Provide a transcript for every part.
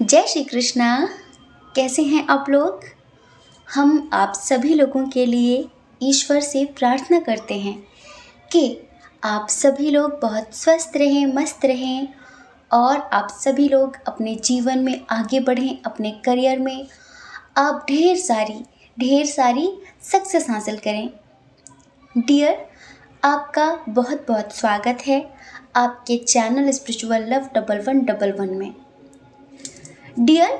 जय श्री कृष्णा। कैसे हैं आप लोग। हम आप सभी लोगों के लिए ईश्वर से प्रार्थना करते हैं कि आप सभी लोग बहुत स्वस्थ रहें, मस्त रहें और आप सभी लोग अपने जीवन में आगे बढ़ें, अपने करियर में आप ढेर सारी सक्सेस हासिल करें। डियर, आपका बहुत बहुत स्वागत है आपके चैनल स्पिरिचुअल लव 1111 में। डियर,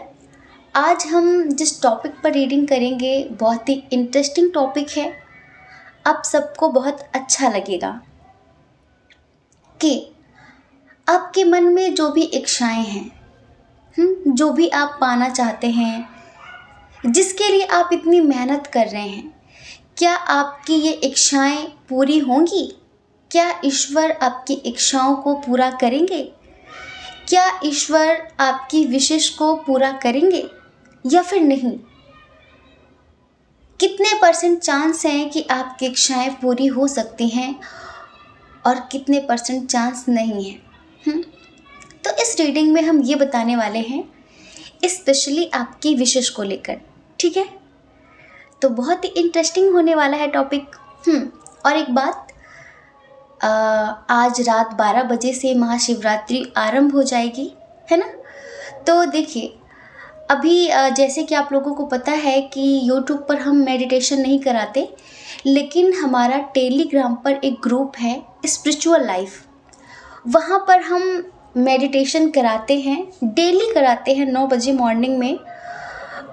आज हम जिस टॉपिक पर रीडिंग करेंगे बहुत ही इंटरेस्टिंग टॉपिक है। आप सबको बहुत अच्छा लगेगा कि आपके मन में जो भी इच्छाएं हैं, जो भी आप पाना चाहते हैं, जिसके लिए आप इतनी मेहनत कर रहे हैं, क्या आपकी ये इच्छाएं पूरी होंगी? क्या ईश्वर आपकी इच्छाओं को पूरा करेंगे? क्या ईश्वर आपकी विशेष को पूरा करेंगे या फिर नहीं? कितने % चांस हैं कि आपकी इच्छाएं पूरी हो सकती हैं और कितने % चांस नहीं है? तो इस रीडिंग में हम ये बताने वाले हैं, स्पेशली आपकी विशेष को लेकर। ठीक है, तो बहुत ही इंटरेस्टिंग होने वाला है टॉपिक। और एक बात, आज रात 12 बजे से महाशिवरात्रि आरंभ हो जाएगी, है ना। तो देखिए, अभी जैसे कि आप लोगों को पता है कि YouTube पर हम मेडिटेशन नहीं कराते, लेकिन हमारा टेलीग्राम पर एक ग्रुप है स्पिरिचुअल लाइफ, वहाँ पर हम मेडिटेशन कराते हैं, डेली कराते हैं 9 बजे मॉर्निंग में।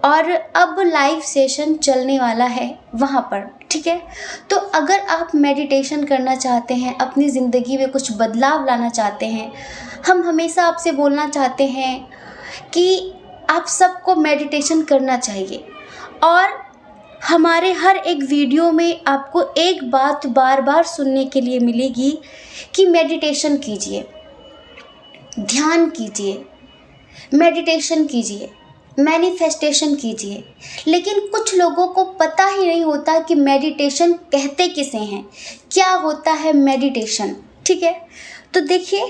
और अब लाइव सेशन चलने वाला है वहाँ पर। ठीक है, तो अगर आप मेडिटेशन करना चाहते हैं, अपनी ज़िंदगी में कुछ बदलाव लाना चाहते हैं, हम हमेशा आपसे बोलना चाहते हैं कि आप सबको मेडिटेशन करना चाहिए। और हमारे हर एक वीडियो में आपको एक बात बार बार सुनने के लिए मिलेगी कि मेडिटेशन कीजिए, ध्यान कीजिए, मेडिटेशन कीजिए, मैनिफेस्टेशन कीजिए। लेकिन कुछ लोगों को पता ही नहीं होता कि मेडिटेशन कहते किसे हैं, क्या होता है मेडिटेशन। ठीक है, तो देखिए,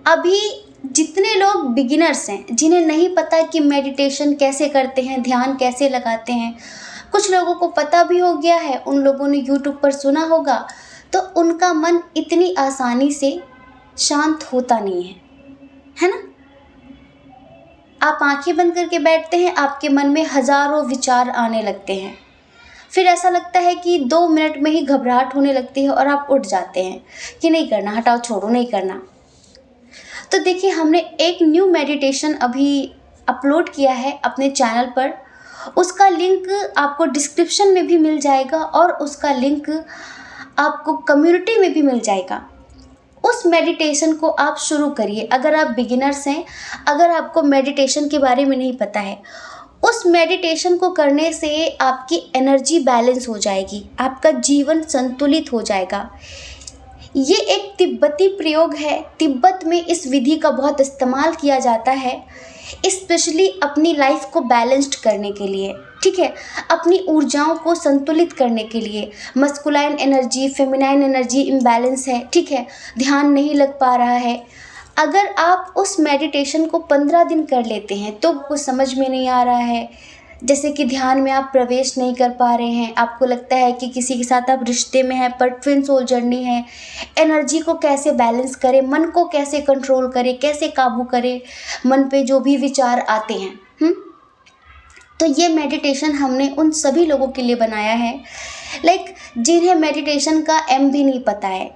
अभी जितने लोग बिगिनर्स हैं, जिन्हें नहीं पता कि मेडिटेशन कैसे करते हैं, ध्यान कैसे लगाते हैं, कुछ लोगों को पता भी हो गया है, उन लोगों ने YouTube पर सुना होगा, तो उनका मन इतनी आसानी से शांत होता नहीं है ना। आप आंखें बंद करके बैठते हैं, आपके मन में हज़ारों विचार आने लगते हैं, फिर ऐसा लगता है कि 2 मिनट में ही घबराहट होने लगती है और आप उठ जाते हैं कि नहीं करना, हटाओ, छोड़ो, नहीं करना। तो देखिए, हमने एक न्यू मेडिटेशन अभी अपलोड किया है अपने चैनल पर, उसका लिंक आपको डिस्क्रिप्शन में भी मिल जाएगा और उसका लिंक आपको कम्युनिटी में भी मिल जाएगा। उस मेडिटेशन को आप शुरू करिए। अगर आप बिगिनर्स हैं, अगर आपको मेडिटेशन के बारे में नहीं पता है, उस मेडिटेशन को करने से आपकी एनर्जी बैलेंस हो जाएगी, आपका जीवन संतुलित हो जाएगा। ये एक तिब्बती प्रयोग है। तिब्बत में इस विधि का बहुत इस्तेमाल किया जाता है, स्पेशली अपनी लाइफ को बैलेंस्ड करने के लिए। ठीक है, अपनी ऊर्जाओं को संतुलित करने के लिए। Masculine energy, feminine energy imbalance है। ठीक है, ध्यान नहीं लग पा रहा है। अगर आप उस मेडिटेशन को 15 दिन कर लेते हैं तो कुछ समझ में नहीं आ रहा है, जैसे कि ध्यान में आप प्रवेश नहीं कर पा रहे हैं, आपको लगता है कि किसी के साथ आप रिश्ते में हैं पर ट्विन सोल जर्नी है, एनर्जी को कैसे बैलेंस करें, मन को कैसे कंट्रोल करें, कैसे काबू करें मन पे जो भी विचार आते हैं। तो ये मेडिटेशन हमने उन सभी लोगों के लिए बनाया है, जिन्हें मेडिटेशन का एम भी नहीं पता है,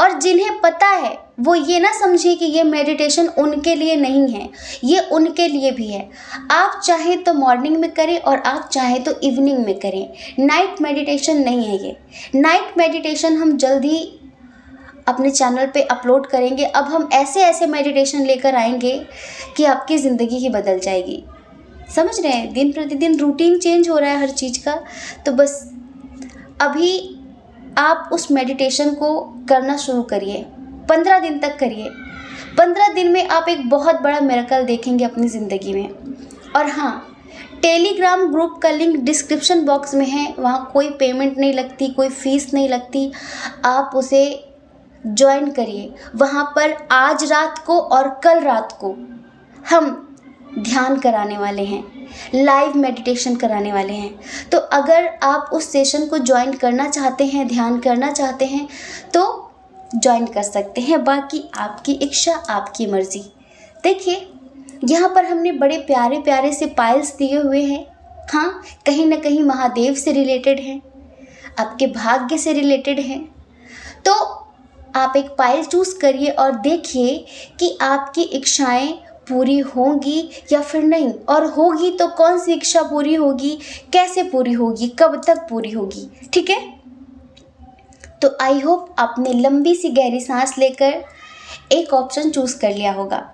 और जिन्हें पता है वो ये ना समझे कि ये मेडिटेशन उनके लिए नहीं है, ये उनके लिए भी है। आप चाहें तो मॉर्निंग में करें और आप चाहें तो इवनिंग में करें। नाइट मेडिटेशन नहीं है ये। नाइट मेडिटेशन हम जल्द ही अपने चैनल पे अपलोड करेंगे। अब हम ऐसे ऐसे मेडिटेशन लेकर आएंगे कि आपकी ज़िंदगी ही बदल जाएगी। समझ रहे हैं, दिन प्रतिदिन रूटीन चेंज हो रहा है हर चीज़ का। तो बस अभी आप उस मेडिटेशन को करना शुरू करिए, 15 दिन तक करिए। 15 दिन में आप एक बहुत बड़ा मिरेकल देखेंगे अपनी ज़िंदगी में। और हाँ, टेलीग्राम ग्रुप का लिंक डिस्क्रिप्शन बॉक्स में है, वहाँ कोई पेमेंट नहीं लगती, कोई फ़ीस नहीं लगती, आप उसे ज्वाइन करिए। वहाँ पर आज रात को और कल रात को हम ध्यान कराने वाले हैं, लाइव मेडिटेशन कराने वाले हैं। तो अगर आप उस सेशन को ज्वाइन करना चाहते हैं, ध्यान करना चाहते हैं, तो ज्वाइन कर सकते हैं। बाकी आपकी इच्छा, आपकी मर्ज़ी। देखिए, यहाँ पर हमने बड़े प्यारे प्यारे से पायल्स दिए हुए हैं। हाँ, कहीं ना कहीं महादेव से रिलेटेड हैं, आपके भाग्य से रिलेटेड हैं। तो आप एक पायल चूज़ करिए और देखिए कि आपकी इच्छाएं पूरी होंगी या फिर नहीं, और होगी तो कौन सी इच्छा पूरी होगी, कैसे पूरी होगी, कब तक पूरी होगी। ठीक है, तो आई होप आपने लंबी सी गहरी सांस लेकर एक ऑप्शन चूज़ कर लिया होगा।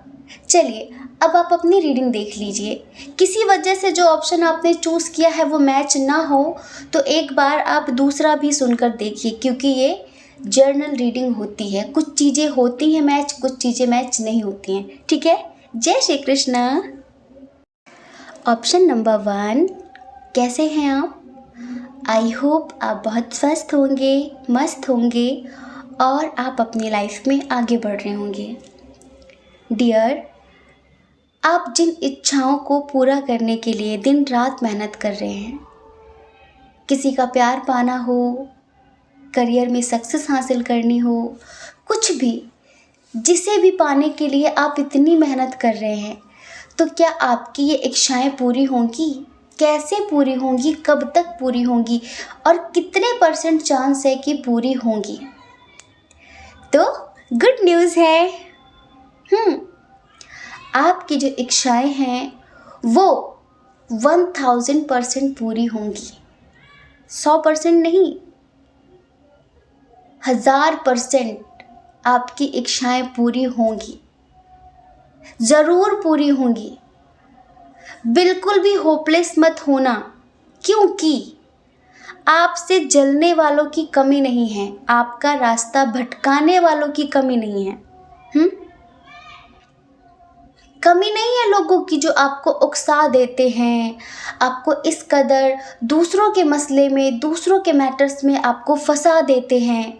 चलिए, अब आप अपनी रीडिंग देख लीजिए। किसी वजह से जो ऑप्शन आपने चूज़ किया है वो मैच ना हो तो एक बार आप दूसरा भी सुनकर देखिए, क्योंकि ये जर्नल रीडिंग होती है। कुछ चीज़ें होती हैं मैच, कुछ चीज़ें मैच नहीं होती हैं। ठीक है, जय श्री कृष्णा। ऑप्शन नंबर 1, कैसे हैं आप? आई होप आप बहुत स्वस्थ होंगे, मस्त होंगे और आप अपनी लाइफ में आगे बढ़ रहे होंगे। डियर, आप जिन इच्छाओं को पूरा करने के लिए दिन रात मेहनत कर रहे हैं, किसी का प्यार पाना हो, करियर में सक्सेस हासिल करनी हो, कुछ भी, जिसे भी पाने के लिए आप इतनी मेहनत कर रहे हैं, तो क्या आपकी ये इच्छाएं पूरी होंगी? कैसे पूरी होंगी, कब तक पूरी होंगी और कितने % चांस है कि पूरी होंगी? तो गुड न्यूज़ है, आपकी जो इच्छाएं हैं वो 1000% पूरी होंगी। 100% नहीं, 1000% आपकी इच्छाएं पूरी होंगी, ज़रूर पूरी होंगी। बिल्कुल भी होपलेस मत होना, क्योंकि आपसे जलने वालों की कमी नहीं है, आपका रास्ता भटकाने वालों की कमी नहीं है। कमी नहीं है लोगों की जो आपको उकसा देते हैं, आपको इस कदर दूसरों के मसले में, दूसरों के मैटर्स में आपको फंसा देते हैं।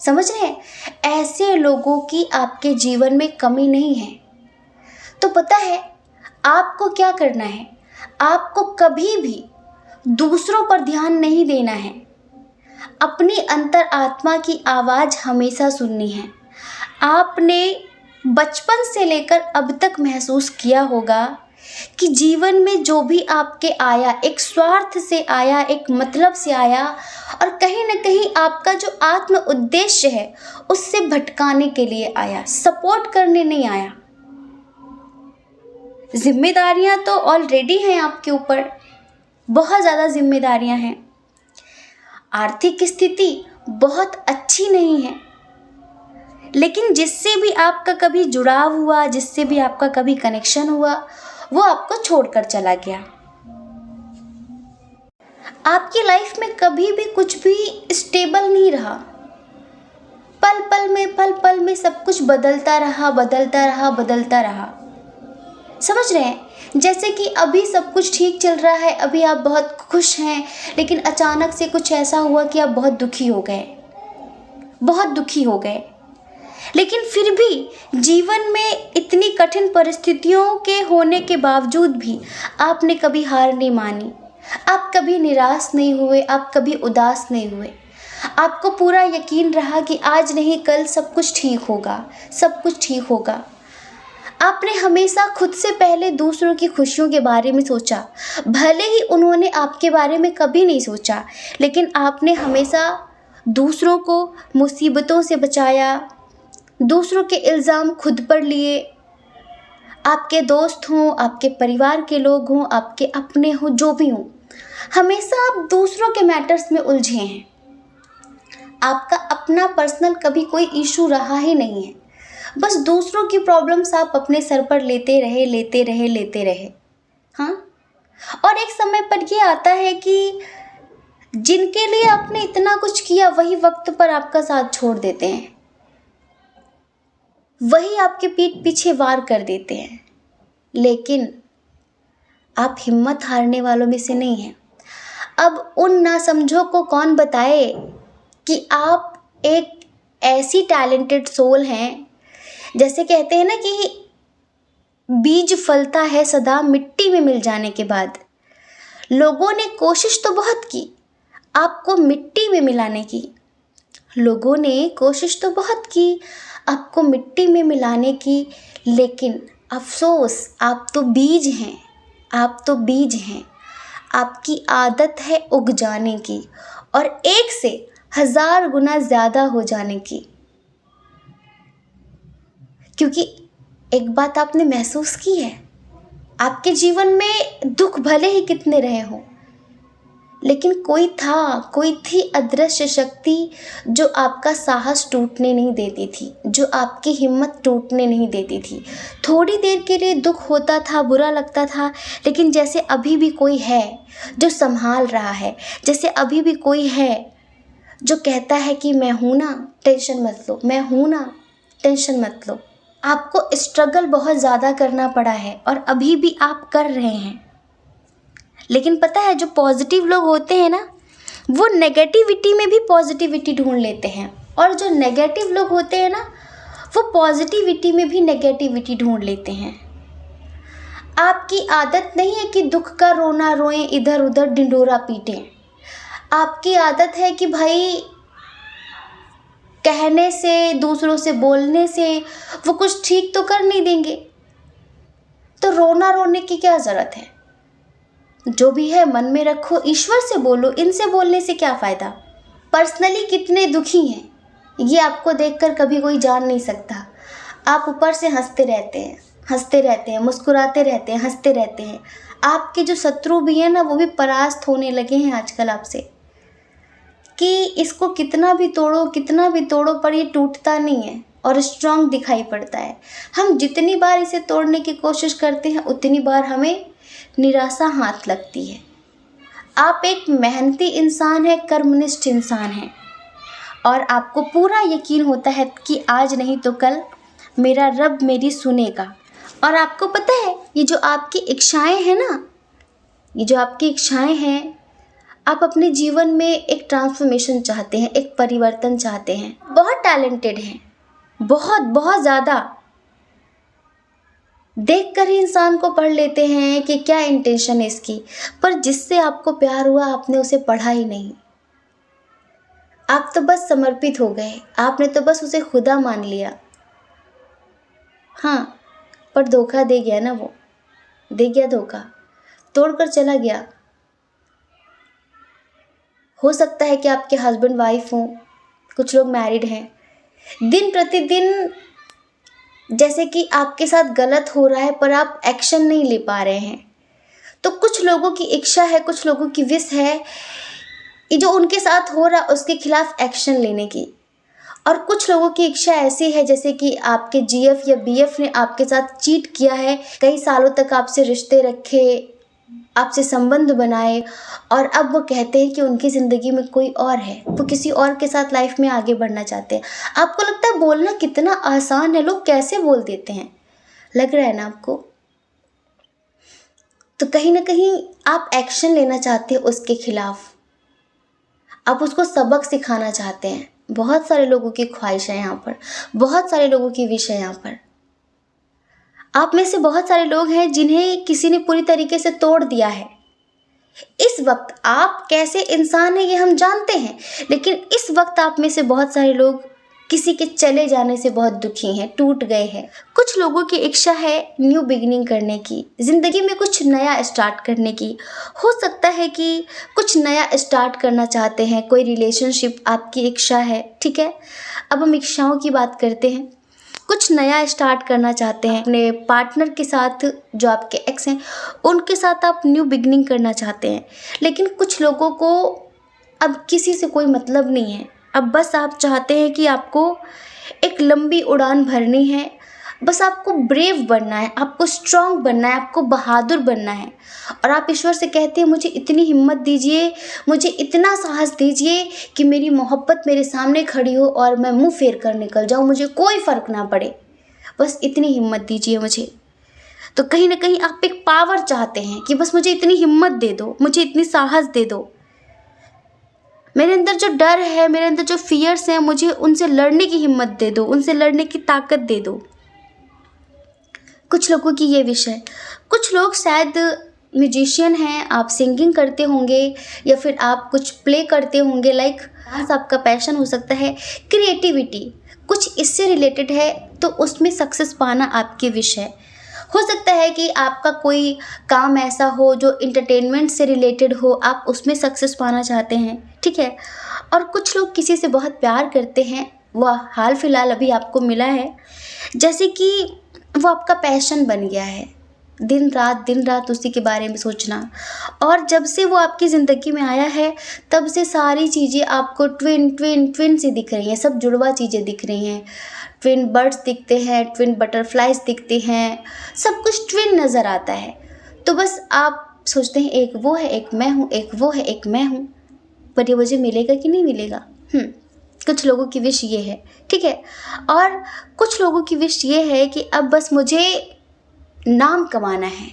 समझ रहे हैं? ऐसे लोगों की आपके जीवन में कमी नहीं है। तो पता है आपको क्या करना है? आपको कभी भी दूसरों पर ध्यान नहीं देना है, अपनी अंतर आत्मा की आवाज़ हमेशा सुननी है। आपने बचपन से लेकर अब तक महसूस किया होगा कि जीवन में जो भी आपके आया, एक स्वार्थ से आया, एक मतलब से आया, और कहीं ना कहीं आपका जो आत्म उद्देश्य है उससे भटकाने के लिए आया, सपोर्ट करने नहीं आया। जिम्मेदारियां तो ऑलरेडी हैं आपके ऊपर, बहुत ज़्यादा जिम्मेदारियां हैं। आर्थिक स्थिति बहुत अच्छी नहीं है, लेकिन जिससे भी आपका कभी जुड़ाव हुआ, जिससे भी आपका कभी कनेक्शन हुआ, वो आपको छोड़कर चला गया। आपकी लाइफ में कभी भी कुछ भी स्टेबल नहीं रहा। पल पल में सब कुछ बदलता रहा, बदलता रहा, बदलता रहा। समझ रहे हैं? जैसे कि अभी सब कुछ ठीक चल रहा है, अभी आप बहुत खुश हैं, लेकिन अचानक से कुछ ऐसा हुआ कि आप बहुत दुखी हो गए, बहुत दुखी हो गए। लेकिन फिर भी जीवन में इतनी कठिन परिस्थितियों के होने के बावजूद भी आपने कभी हार नहीं मानी, आप कभी निराश नहीं हुए, आप कभी उदास नहीं हुए। आपको पूरा यकीन रहा कि आज नहीं कल सब कुछ ठीक होगा, सब कुछ ठीक होगा। आपने हमेशा खुद से पहले दूसरों की खुशियों के बारे में सोचा, भले ही उन्होंने आपके बारे में कभी नहीं सोचा, लेकिन आपने हमेशा दूसरों को मुसीबतों से बचाया, दूसरों के इल्ज़ाम खुद पर लिए। आपके दोस्त हों, आपके परिवार के लोग हों, आपके अपने हों, जो भी हों, हमेशा आप दूसरों के मैटर्स में उलझे हैं। आपका अपना पर्सनल कभी कोई इशू रहा ही नहीं है। बस दूसरों की प्रॉब्लम्स आप अपने सर पर लेते रहे। हाँ, और एक समय पर ये आता है कि जिनके लिए आपने इतना कुछ किया वही वक्त पर आपका साथ छोड़ देते हैं, वही आपके पीठ पीछे वार कर देते हैं। लेकिन आप हिम्मत हारने वालों में से नहीं हैं। अब उन नासमझों को कौन बताए कि आप एक ऐसी टैलेंटेड सोल हैं, जैसे कहते हैं ना कि बीज फलता है सदा मिट्टी में मिल जाने के बाद। लोगों ने कोशिश तो बहुत की आपको मिट्टी में मिलाने की, लोगों ने कोशिश तो बहुत की आपको मिट्टी में मिलाने की, लेकिन अफसोस आप तो बीज हैं, आप तो बीज हैं। आपकी आदत है उग जाने की और 1 से 1000 गुना ज़्यादा हो जाने की। क्योंकि एक बात आपने महसूस की है, आपके जीवन में दुख भले ही कितने रहे हों, लेकिन कोई थी अदृश्य शक्ति जो आपका साहस टूटने नहीं देती थी, जो आपकी हिम्मत टूटने नहीं देती थी। थोड़ी देर के लिए दुख होता था, बुरा लगता था, लेकिन जैसे अभी भी कोई है जो संभाल रहा है, जैसे अभी भी कोई है जो कहता है कि मैं हूँ ना, टेंशन मत लो, मैं हूँ ना, टेंशन मत लो। आपको स्ट्रगल बहुत ज़्यादा करना पड़ा है और अभी भी आप कर रहे हैं, लेकिन पता है जो पॉजिटिव लोग होते हैं ना, वो नेगेटिविटी में भी पॉजिटिविटी ढूंढ लेते हैं, और जो नेगेटिव लोग होते हैं ना, वो पॉजिटिविटी में भी नेगेटिविटी ढूंढ लेते हैं। आपकी आदत नहीं है कि दुख का रोना रोएं, इधर उधर ढिंढोरा पीटें। आपकी आदत है कि भाई कहने से, दूसरों से बोलने से वो कुछ ठीक तो कर नहीं देंगे, तो रोना रोने की क्या ज़रूरत है। जो भी है मन में रखो, ईश्वर से बोलो, इनसे बोलने से क्या फ़ायदा। पर्सनली कितने दुखी हैं ये आपको देखकर कभी कोई जान नहीं सकता। आप ऊपर से हंसते रहते हैं, हंसते रहते हैं, मुस्कुराते रहते हैं, हंसते रहते हैं। आपके जो शत्रु भी हैं ना, वो भी परास्त होने लगे हैं आजकल आपसे, कि इसको कितना भी तोड़ो पर ये टूटता नहीं है और स्ट्रांग दिखाई पड़ता है। हम जितनी बार इसे तोड़ने की कोशिश करते हैं, उतनी बार हमें निराशा हाथ लगती है। आप एक मेहनती इंसान है, कर्मनिष्ठ इंसान है, और आपको पूरा यकीन होता है कि आज नहीं तो कल मेरा रब मेरी सुनेगा। और आपको पता है, ये जो आपकी इच्छाएं हैं ना, ये जो आपकी इच्छाएं हैं, आप अपने जीवन में एक ट्रांसफॉर्मेशन चाहते हैं, एक परिवर्तन चाहते हैं। बहुत टैलेंटेड हैं, बहुत बहुत ज़्यादा। देख कर ही इंसान को पढ़ लेते हैं कि क्या इंटेंशन है इसकी, पर जिससे आपको प्यार हुआ आपने उसे पढ़ा ही नहीं। आप तो बस समर्पित हो गए, आपने तो बस उसे खुदा मान लिया। हाँ, पर धोखा दे गया ना, वो दे गया धोखा, तोड़कर चला गया। हो सकता है कि आपके हस्बैंड वाइफ हों, कुछ लोग मैरिड हैं। दिन प्रतिदिन जैसे कि आपके साथ गलत हो रहा है, पर आप एक्शन नहीं ले पा रहे हैं। तो कुछ लोगों की इच्छा है, कुछ लोगों की विश है, ये जो उनके साथ हो रहा उसके खिलाफ एक्शन लेने की। और कुछ लोगों की इच्छा ऐसी है जैसे कि आपके जीएफ या बीएफ ने आपके साथ चीट किया है, कई सालों तक आपसे रिश्ते रखे, आपसे संबंध बनाए, और अब वो कहते हैं कि उनकी ज़िंदगी में कोई और है, वो किसी और के साथ लाइफ में आगे बढ़ना चाहते हैं। आपको लगता है बोलना कितना आसान है, लोग कैसे बोल देते हैं, लग रहा है ना आपको। तो कहीं ना कहीं आप एक्शन लेना चाहते हैं उसके खिलाफ, आप उसको सबक सिखाना चाहते हैं। बहुत सारे लोगों की ख्वाहिश है यहाँ पर, बहुत सारे लोगों की विश है यहाँ पर। आप में से बहुत सारे लोग हैं जिन्हें किसी ने पूरी तरीके से तोड़ दिया है। इस वक्त आप कैसे इंसान हैं ये हम जानते हैं, लेकिन इस वक्त आप में से बहुत सारे लोग किसी के चले जाने से बहुत दुखी हैं, टूट गए हैं। कुछ लोगों की इच्छा है न्यू बिगिनिंग करने की, ज़िंदगी में कुछ नया स्टार्ट करने की। हो सकता है कि कुछ नया स्टार्ट करना चाहते हैं, कोई रिलेशनशिप आपकी इच्छा है, ठीक है। अब हम इच्छाओं की बात करते हैं। कुछ नया स्टार्ट करना चाहते हैं अपने पार्टनर के साथ, जो आपके एक्स हैं उनके साथ आप न्यू बिगनिंग करना चाहते हैं। लेकिन कुछ लोगों को अब किसी से कोई मतलब नहीं है, अब बस आप चाहते हैं कि आपको एक लंबी उड़ान भरनी है, बस आपको ब्रेव बनना है, आपको स्ट्रांग बनना है, आपको बहादुर बनना है। और आप ईश्वर से कहते हैं मुझे इतनी हिम्मत दीजिए, मुझे इतना साहस दीजिए कि मेरी मोहब्बत मेरे सामने खड़ी हो और मैं मुंह फेर कर निकल जाऊं, मुझे कोई फ़र्क ना पड़े, बस इतनी हिम्मत दीजिए मुझे। तो कहीं ना कहीं आप एक पावर चाहते हैं कि बस मुझे इतनी हिम्मत दे दो, मुझे इतनी साहस दे दो। मेरे अंदर जो डर है, मेरे अंदर जो फियर्स हैं, मुझे उनसे लड़ने की हिम्मत दे दो, उनसे लड़ने की ताकत दे दो। कुछ लोगों की ये विश है। कुछ लोग शायद म्यूजिशियन हैं, आप सिंगिंग करते होंगे या फिर आप कुछ प्ले करते होंगे, लाइक डांस आपका पैशन हो सकता है, क्रिएटिविटी कुछ इससे रिलेटेड है, तो उसमें सक्सेस पाना आपकी विश है। हो सकता है कि आपका कोई काम ऐसा हो जो इंटरटेनमेंट से रिलेटेड हो, आप उसमें सक्सेस पाना चाहते हैं, ठीक है। और कुछ लोग किसी से बहुत प्यार करते हैं, वह हाल फिलहाल अभी आपको मिला है, जैसे कि वो आपका पैशन बन गया है, दिन रात उसी के बारे में सोचना। और जब से वो आपकी ज़िंदगी में आया है तब से सारी चीज़ें आपको ट्विन ट्विन ट्विन सी दिख रही हैं, सब जुड़वा चीज़ें दिख रही हैं। ट्विन बर्ड्स दिखते हैं, ट्विन बटरफ्लाइज दिखते हैं, सब कुछ ट्विन नज़र आता है। तो बस आप सोचते हैं एक वो है, एक मैं हूँ, एक वो है, एक मैं हूँ, पर ये मुझे मिलेगा कि नहीं मिलेगा। कुछ लोगों की विश ये है, ठीक है। और कुछ लोगों की विश ये है कि अब बस मुझे नाम कमाना है,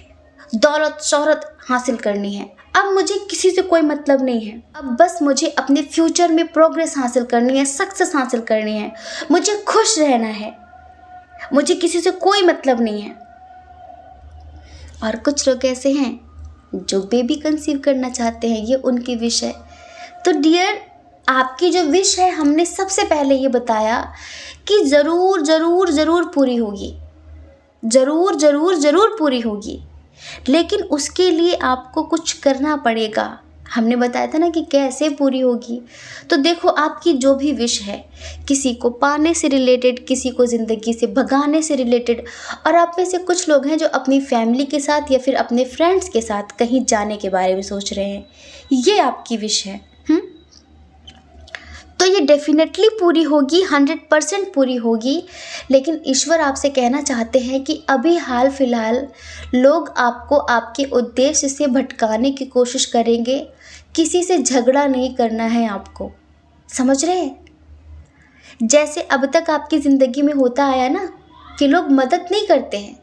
दौलत शोहरत हासिल करनी है, अब मुझे किसी से कोई मतलब नहीं है, अब बस मुझे अपने फ्यूचर में प्रोग्रेस हासिल करनी है, सक्सेस हासिल करनी है, मुझे खुश रहना है, मुझे किसी से कोई मतलब नहीं है। और कुछ लोग ऐसे हैं जो बेबी कंसीव करना चाहते हैं, ये उनकी विश है। तो डियर, आपकी जो विश है हमने सबसे पहले ये बताया कि ज़रूर ज़रूर ज़रूर पूरी होगी, ज़रूर ज़रूर ज़रूर पूरी होगी, लेकिन उसके लिए आपको कुछ करना पड़ेगा। हमने बताया था ना कि कैसे पूरी होगी। तो देखो, आपकी जो भी विश है, किसी को पाने से रिलेटेड, किसी को ज़िंदगी से भगाने से रिलेटेड, और आप में से कुछ लोग हैं जो अपनी फैमिली के साथ या फिर अपने फ्रेंड्स के साथ कहीं जाने के बारे में सोच रहे हैं, ये आपकी विश है। तो ये डेफिनेटली पूरी होगी, 100% पूरी होगी। लेकिन ईश्वर आपसे कहना चाहते हैं कि अभी हाल फिलहाल लोग आपको आपके उद्देश्य से भटकाने की कोशिश करेंगे। किसी से झगड़ा नहीं करना है आपको, समझ रहे हैं। जैसे अब तक आपकी ज़िंदगी में होता आया ना कि लोग मदद नहीं करते हैं,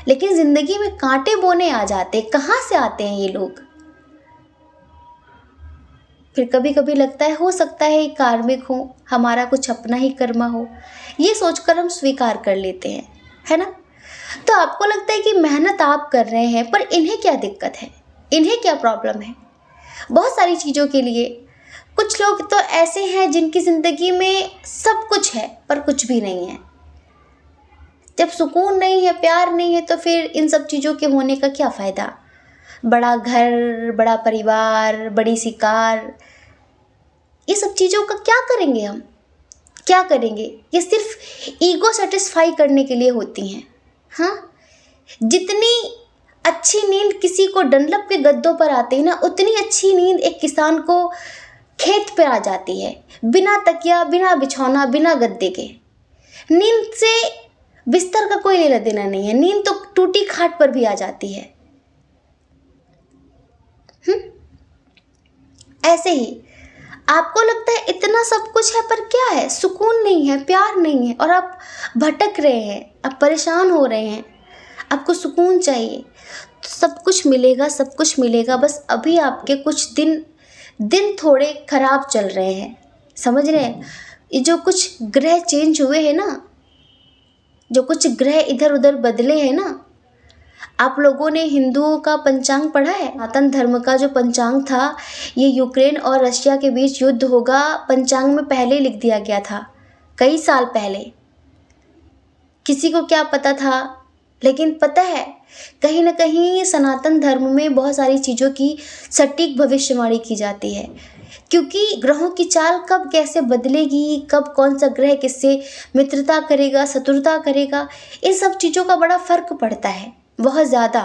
लेकिन ज़िंदगी में कांटे बोने आ जाते। कहाँ से आते हैं ये लोग? फिर कभी कभी लगता है हो सकता है कार्मिक हो, हमारा कुछ अपना ही कर्मा हो, ये सोचकर हम स्वीकार कर लेते हैं, है ना। तो आपको लगता है कि मेहनत आप कर रहे हैं, पर इन्हें क्या दिक्कत है, इन्हें क्या प्रॉब्लम है, बहुत सारी चीज़ों के लिए। कुछ लोग तो ऐसे हैं जिनकी ज़िंदगी में सब कुछ है पर कुछ भी नहीं है। जब सुकून नहीं है, प्यार नहीं है, तो फिर इन सब चीज़ों के होने का क्या फ़ायदा। बड़ा घर, बड़ा परिवार, बड़ी सी कार, ये सब चीज़ों का क्या करेंगे हम, क्या करेंगे। ये सिर्फ ईगो सेटिस्फाई करने के लिए होती हैं। हाँ, जितनी अच्छी नींद किसी को डंडलप के गद्दों पर आती है ना, उतनी अच्छी नींद एक किसान को खेत पर आ जाती है, बिना तकिया, बिना बिछौना, बिना गद्दे के। नींद से बिस्तर का कोई लेना देना नहीं है, नींद तो टूटी खाट पर भी आ जाती है। ऐसे ही आपको लगता है इतना सब कुछ है, पर क्या है, सुकून नहीं है, प्यार नहीं है, और आप भटक रहे हैं, आप परेशान हो रहे हैं, आपको सुकून चाहिए। तो सब कुछ मिलेगा, सब कुछ मिलेगा, बस अभी आपके कुछ दिन थोड़े खराब चल रहे हैं, समझ रहे हैं। ये जो कुछ ग्रह चेंज हुए हैं ना, जो कुछ ग्रह इधर उधर बदले हैं ना, आप लोगों ने हिंदुओं का पंचांग पढ़ा है? सनातन धर्म का जो पंचांग था, ये यूक्रेन और रशिया के बीच युद्ध होगा, पंचांग में पहले लिख दिया गया था, कई साल पहले। किसी को क्या पता था, लेकिन पता है कहीं ना कहीं सनातन धर्म में बहुत सारी चीज़ों की सटीक भविष्यवाणी की जाती है, क्योंकि ग्रहों की चाल कब कैसे बदलेगी, कब कौन सा ग्रह किससे मित्रता करेगा, शत्रुता करेगा, इन सब चीज़ों का बड़ा फर्क पड़ता है, बहुत ज़्यादा।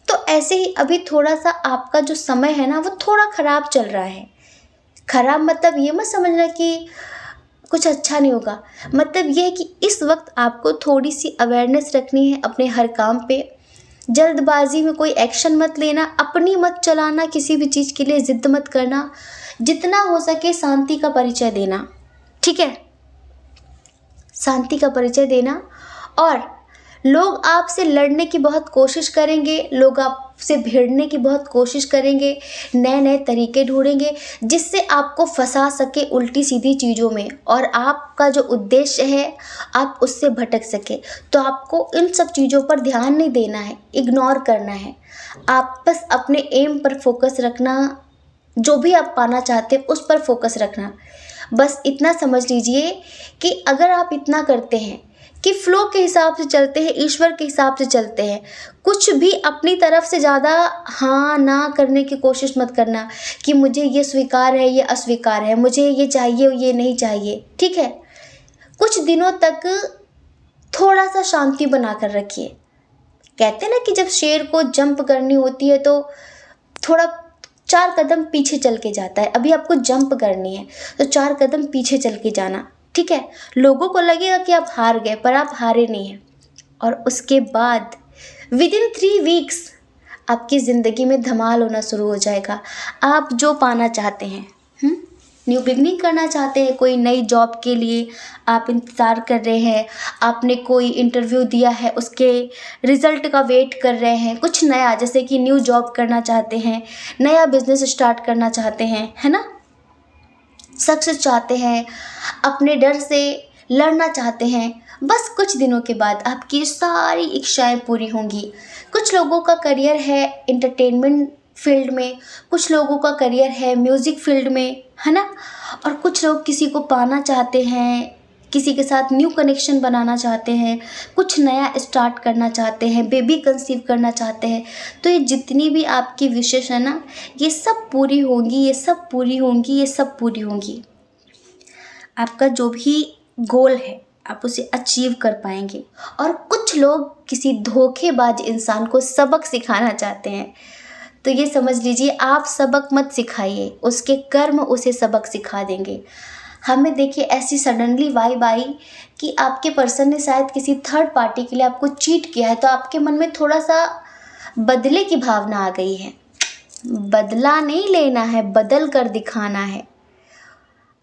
तो ऐसे ही अभी थोड़ा सा आपका जो समय है ना, वो थोड़ा ख़राब चल रहा है। ख़राब मतलब ये मत समझना कि कुछ अच्छा नहीं होगा, मतलब ये है कि इस वक्त आपको थोड़ी सी अवेयरनेस रखनी है अपने हर काम पे। जल्दबाजी में कोई एक्शन मत लेना, अपनी मत चलाना, किसी भी चीज़ के लिए ज़िद मत करना, जितना हो सके शांति का परिचय देना, ठीक है, शांति का परिचय देना। और लोग आपसे लड़ने की बहुत कोशिश करेंगे, लोग आपसे भिड़ने की बहुत कोशिश करेंगे, नए नए तरीके ढूंढेंगे जिससे आपको फंसा सके उल्टी सीधी चीज़ों में, और आपका जो उद्देश्य है आप उससे भटक सके। तो आपको इन सब चीज़ों पर ध्यान नहीं देना है, इग्नोर करना है। आप बस अपने एम पर फोकस रखना, जो भी आप पाना चाहते हैं उस पर फोकस रखना। बस इतना समझ लीजिए कि अगर आप इतना करते हैं कि फ्लो के हिसाब से चलते हैं, ईश्वर के हिसाब से चलते हैं, कुछ भी अपनी तरफ से ज़्यादा हाँ ना करने की कोशिश मत करना कि मुझे ये स्वीकार है, ये अस्वीकार है, मुझे ये चाहिए, ये नहीं चाहिए। ठीक है, कुछ दिनों तक थोड़ा सा शांति बना कर रखिए। कहते हैं ना कि जब शेर को जंप करनी होती है तो थोड़ा 4 कदम पीछे चल के जाता है। अभी आपको जंप करनी है तो 4 कदम पीछे चल के जाना। ठीक है, लोगों को लगेगा कि आप हार गए, पर आप हारे नहीं हैं। और उसके बाद विदिन 3 वीक्स आपकी ज़िंदगी में धमाल होना शुरू हो जाएगा। आप जो पाना चाहते हैं, न्यू बिगनिंग करना चाहते हैं, कोई नई जॉब के लिए आप इंतज़ार कर रहे हैं, आपने कोई इंटरव्यू दिया है उसके रिज़ल्ट का वेट कर रहे हैं, कुछ नया जैसे कि न्यू जॉब करना चाहते हैं, नया बिजनेस स्टार्ट करना चाहते हैं, है ना, सक्सेस चाहते हैं, अपने डर से लड़ना चाहते हैं, बस कुछ दिनों के बाद आपकी सारी इच्छाएं पूरी होंगी। कुछ लोगों का करियर है एंटरटेनमेंट फील्ड में, कुछ लोगों का करियर है म्यूज़िक फील्ड में, है ना, और कुछ लोग किसी को पाना चाहते हैं, किसी के साथ न्यू कनेक्शन बनाना चाहते हैं, कुछ नया स्टार्ट करना चाहते हैं, बेबी कंसीव करना चाहते हैं। तो ये जितनी भी आपकी विशेष है ना, ये सब पूरी होंगी, ये सब पूरी होंगी, ये सब पूरी होंगी। आपका जो भी गोल है आप उसे अचीव कर पाएंगे। और कुछ लोग किसी धोखेबाज इंसान को सबक सिखाना चाहते हैं, तो ये समझ लीजिए आप सबक मत सिखाइए, उसके कर्म उसे सबक सिखा देंगे। हमें देखिए ऐसी सडनली वाइब आई कि आपके पर्सन ने शायद किसी थर्ड पार्टी के लिए आपको चीट किया है, तो आपके मन में थोड़ा सा बदले की भावना आ गई है। बदला नहीं लेना है, बदल कर दिखाना है।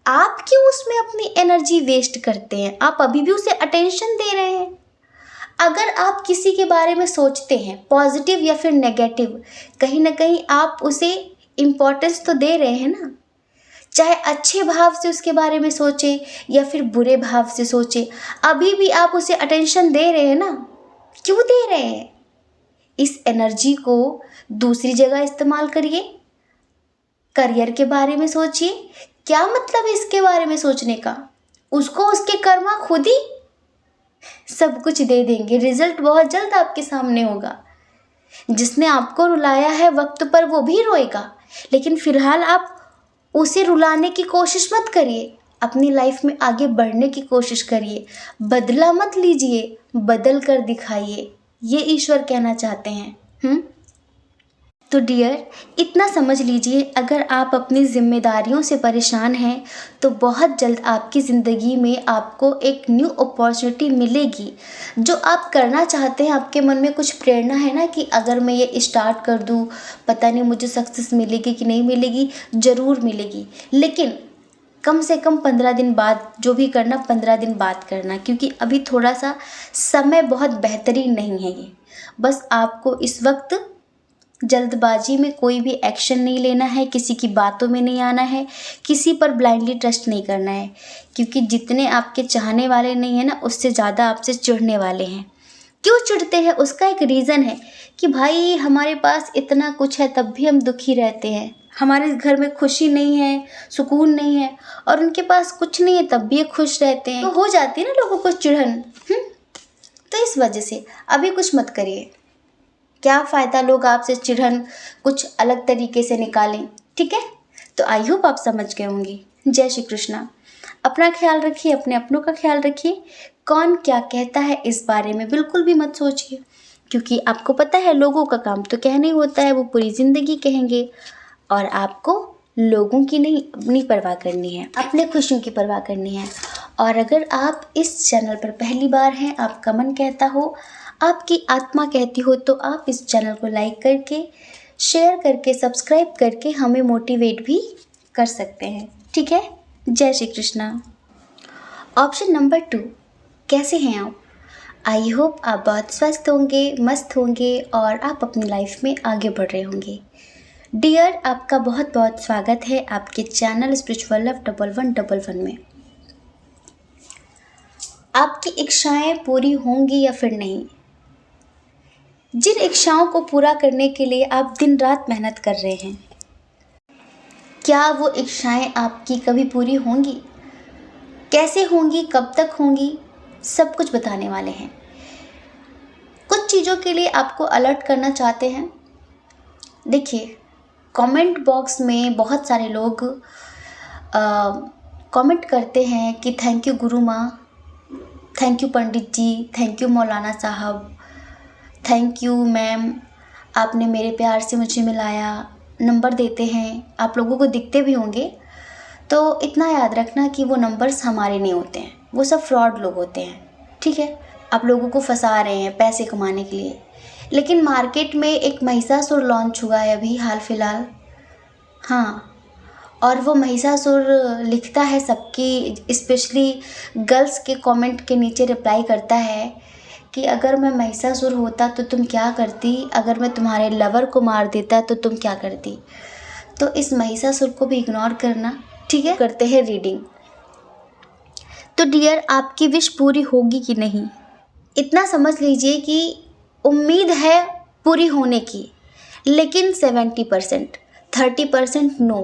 आप क्यों उसमें अपनी एनर्जी वेस्ट करते हैं? आप अभी भी उसे अटेंशन दे रहे हैं। अगर आप किसी के बारे में सोचते हैं पॉजिटिव या फिर नेगेटिव, कहीं ना कहीं आप उसे इम्पोर्टेंस तो दे रहे हैं ना। चाहे अच्छे भाव से उसके बारे में सोचें या फिर बुरे भाव से सोचें, अभी भी आप उसे अटेंशन दे रहे हैं ना। क्यों दे रहे हैं? इस एनर्जी को दूसरी जगह इस्तेमाल करिए। करियर के बारे में सोचिए। क्या मतलब है इसके बारे में सोचने का? उसको उसके कर्मा खुद ही सब कुछ दे देंगे। रिजल्ट बहुत जल्द आपके सामने होगा। जिसने आपको रुलाया है वक्त पर वो भी रोएगा, लेकिन फिलहाल आप उसे रुलाने की कोशिश मत करिए। अपनी लाइफ में आगे बढ़ने की कोशिश करिए। बदला मत लीजिए, बदल कर दिखाइए। ये ईश्वर कहना चाहते हैं। तो डियर, इतना समझ लीजिए, अगर आप अपनी जिम्मेदारियों से परेशान हैं तो बहुत जल्द आपकी ज़िंदगी में आपको एक न्यू अपॉर्चुनिटी मिलेगी जो आप करना चाहते हैं। आपके मन में कुछ प्रेरणा है ना कि अगर मैं ये स्टार्ट कर दूँ, पता नहीं मुझे सक्सेस मिलेगी कि नहीं मिलेगी। ज़रूर मिलेगी, लेकिन कम से कम 15 दिन बाद जो भी करना 15 दिन बाद करना, क्योंकि अभी थोड़ा सा समय बहुत बेहतरीन नहीं है ये। बस आपको इस वक्त जल्दबाजी में कोई भी एक्शन नहीं लेना है, किसी की बातों में नहीं आना है, किसी पर ब्लाइंडली ट्रस्ट नहीं करना है, क्योंकि जितने आपके चाहने वाले नहीं है ना, उससे ज़्यादा आपसे चिढ़ने वाले हैं। क्यों चिढ़ते हैं? उसका एक रीज़न है कि भाई हमारे पास इतना कुछ है तब भी हम दुखी रहते हैं, हमारे घर में खुशी नहीं है, सुकून नहीं है, और उनके पास कुछ नहीं है तब भी ये खुश रहते हैं। तो हो जाती है ना लोगों को चिढ़न। तो इस वजह से अभी कुछ मत करिए। क्या फ़ायदा लोग आपसे चिढ़न कुछ अलग तरीके से निकालें। ठीक है, तो आई होप आप समझ गए होंगे। जय श्री कृष्णा। अपना ख्याल रखिए, अपने अपनों का ख्याल रखिए। कौन क्या कहता है इस बारे में बिल्कुल भी मत सोचिए, क्योंकि आपको पता है लोगों का काम तो कहने ही होता है, वो पूरी ज़िंदगी कहेंगे, और आपको लोगों की नहीं अपनी परवाह करनी है, अपने खुशियों की परवाह करनी है। और अगर आप इस चैनल पर पहली बार हैं, आपका मन कहता हो, आपकी आत्मा कहती हो, तो आप इस चैनल को लाइक करके, शेयर करके, सब्सक्राइब करके हमें मोटिवेट भी कर सकते हैं। ठीक है, जय श्री कृष्णा। ऑप्शन नंबर 2, कैसे हैं आप? आई होप आप बहुत स्वस्थ होंगे, मस्त होंगे और आप अपनी लाइफ में आगे बढ़ रहे होंगे। डियर, आपका बहुत बहुत स्वागत है आपके चैनल स्पिरिचुअल लव 1111 में। आपकी इच्छाएं पूरी होंगी या फिर नहीं? जिन इच्छाओं को पूरा करने के लिए आप दिन रात मेहनत कर रहे हैं, क्या वो इच्छाएं आपकी कभी पूरी होंगी? कैसे होंगी, कब तक होंगी, सब कुछ बताने वाले हैं। कुछ चीज़ों के लिए आपको अलर्ट करना चाहते हैं। देखिए, कमेंट बॉक्स में बहुत सारे लोग कमेंट करते हैं कि थैंक यू गुरु माँ, thank you pandit ji, thank you मौलाना साहब, थैंक यू मैम, आपने मेरे प्यार से मुझे मिलाया। नंबर देते हैं, आप लोगों को दिखते भी होंगे। तो इतना याद रखना कि वो नंबर्स हमारे नहीं होते हैं, वो सब फ्रॉड लोग होते हैं। ठीक है, आप लोगों को फंसा रहे हैं पैसे कमाने के लिए। लेकिन मार्केट में एक महिषासुर लॉन्च हुआ है अभी हाल फिलहाल। हाँ, और वो महिषासुर लिखता है सबकी, स्पेशली गर्ल्स के कमेंट के नीचे रिप्लाई करता है कि अगर मैं महिषासुर होता तो तुम क्या करती, अगर मैं तुम्हारे लवर को मार देता तो तुम क्या करती। तो इस महिषासुर को भी इग्नोर करना, ठीक है। करते हैं रीडिंग। तो डियर, आपकी विश पूरी होगी कि नहीं, इतना समझ लीजिए कि उम्मीद है पूरी होने की, लेकिन 70%, 30% नो,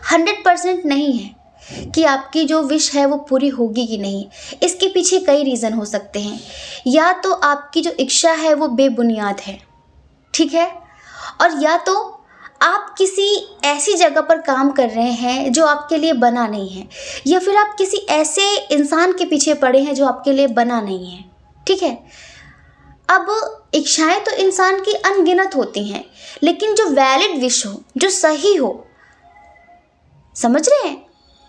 100% नहीं है कि आपकी जो विश है वो पूरी होगी कि नहीं। इसके पीछे कई रीज़न हो सकते हैं। या तो आपकी जो इच्छा है वो बेबुनियाद है, ठीक है, और या तो आप किसी ऐसी जगह पर काम कर रहे हैं जो आपके लिए बना नहीं है, या फिर आप किसी ऐसे इंसान के पीछे पड़े हैं जो आपके लिए बना नहीं है, ठीक है। अब इच्छाएं तो इंसान की अनगिनत होती हैं, लेकिन जो वैलिड विश हो, जो सही हो, समझ रहे हैं,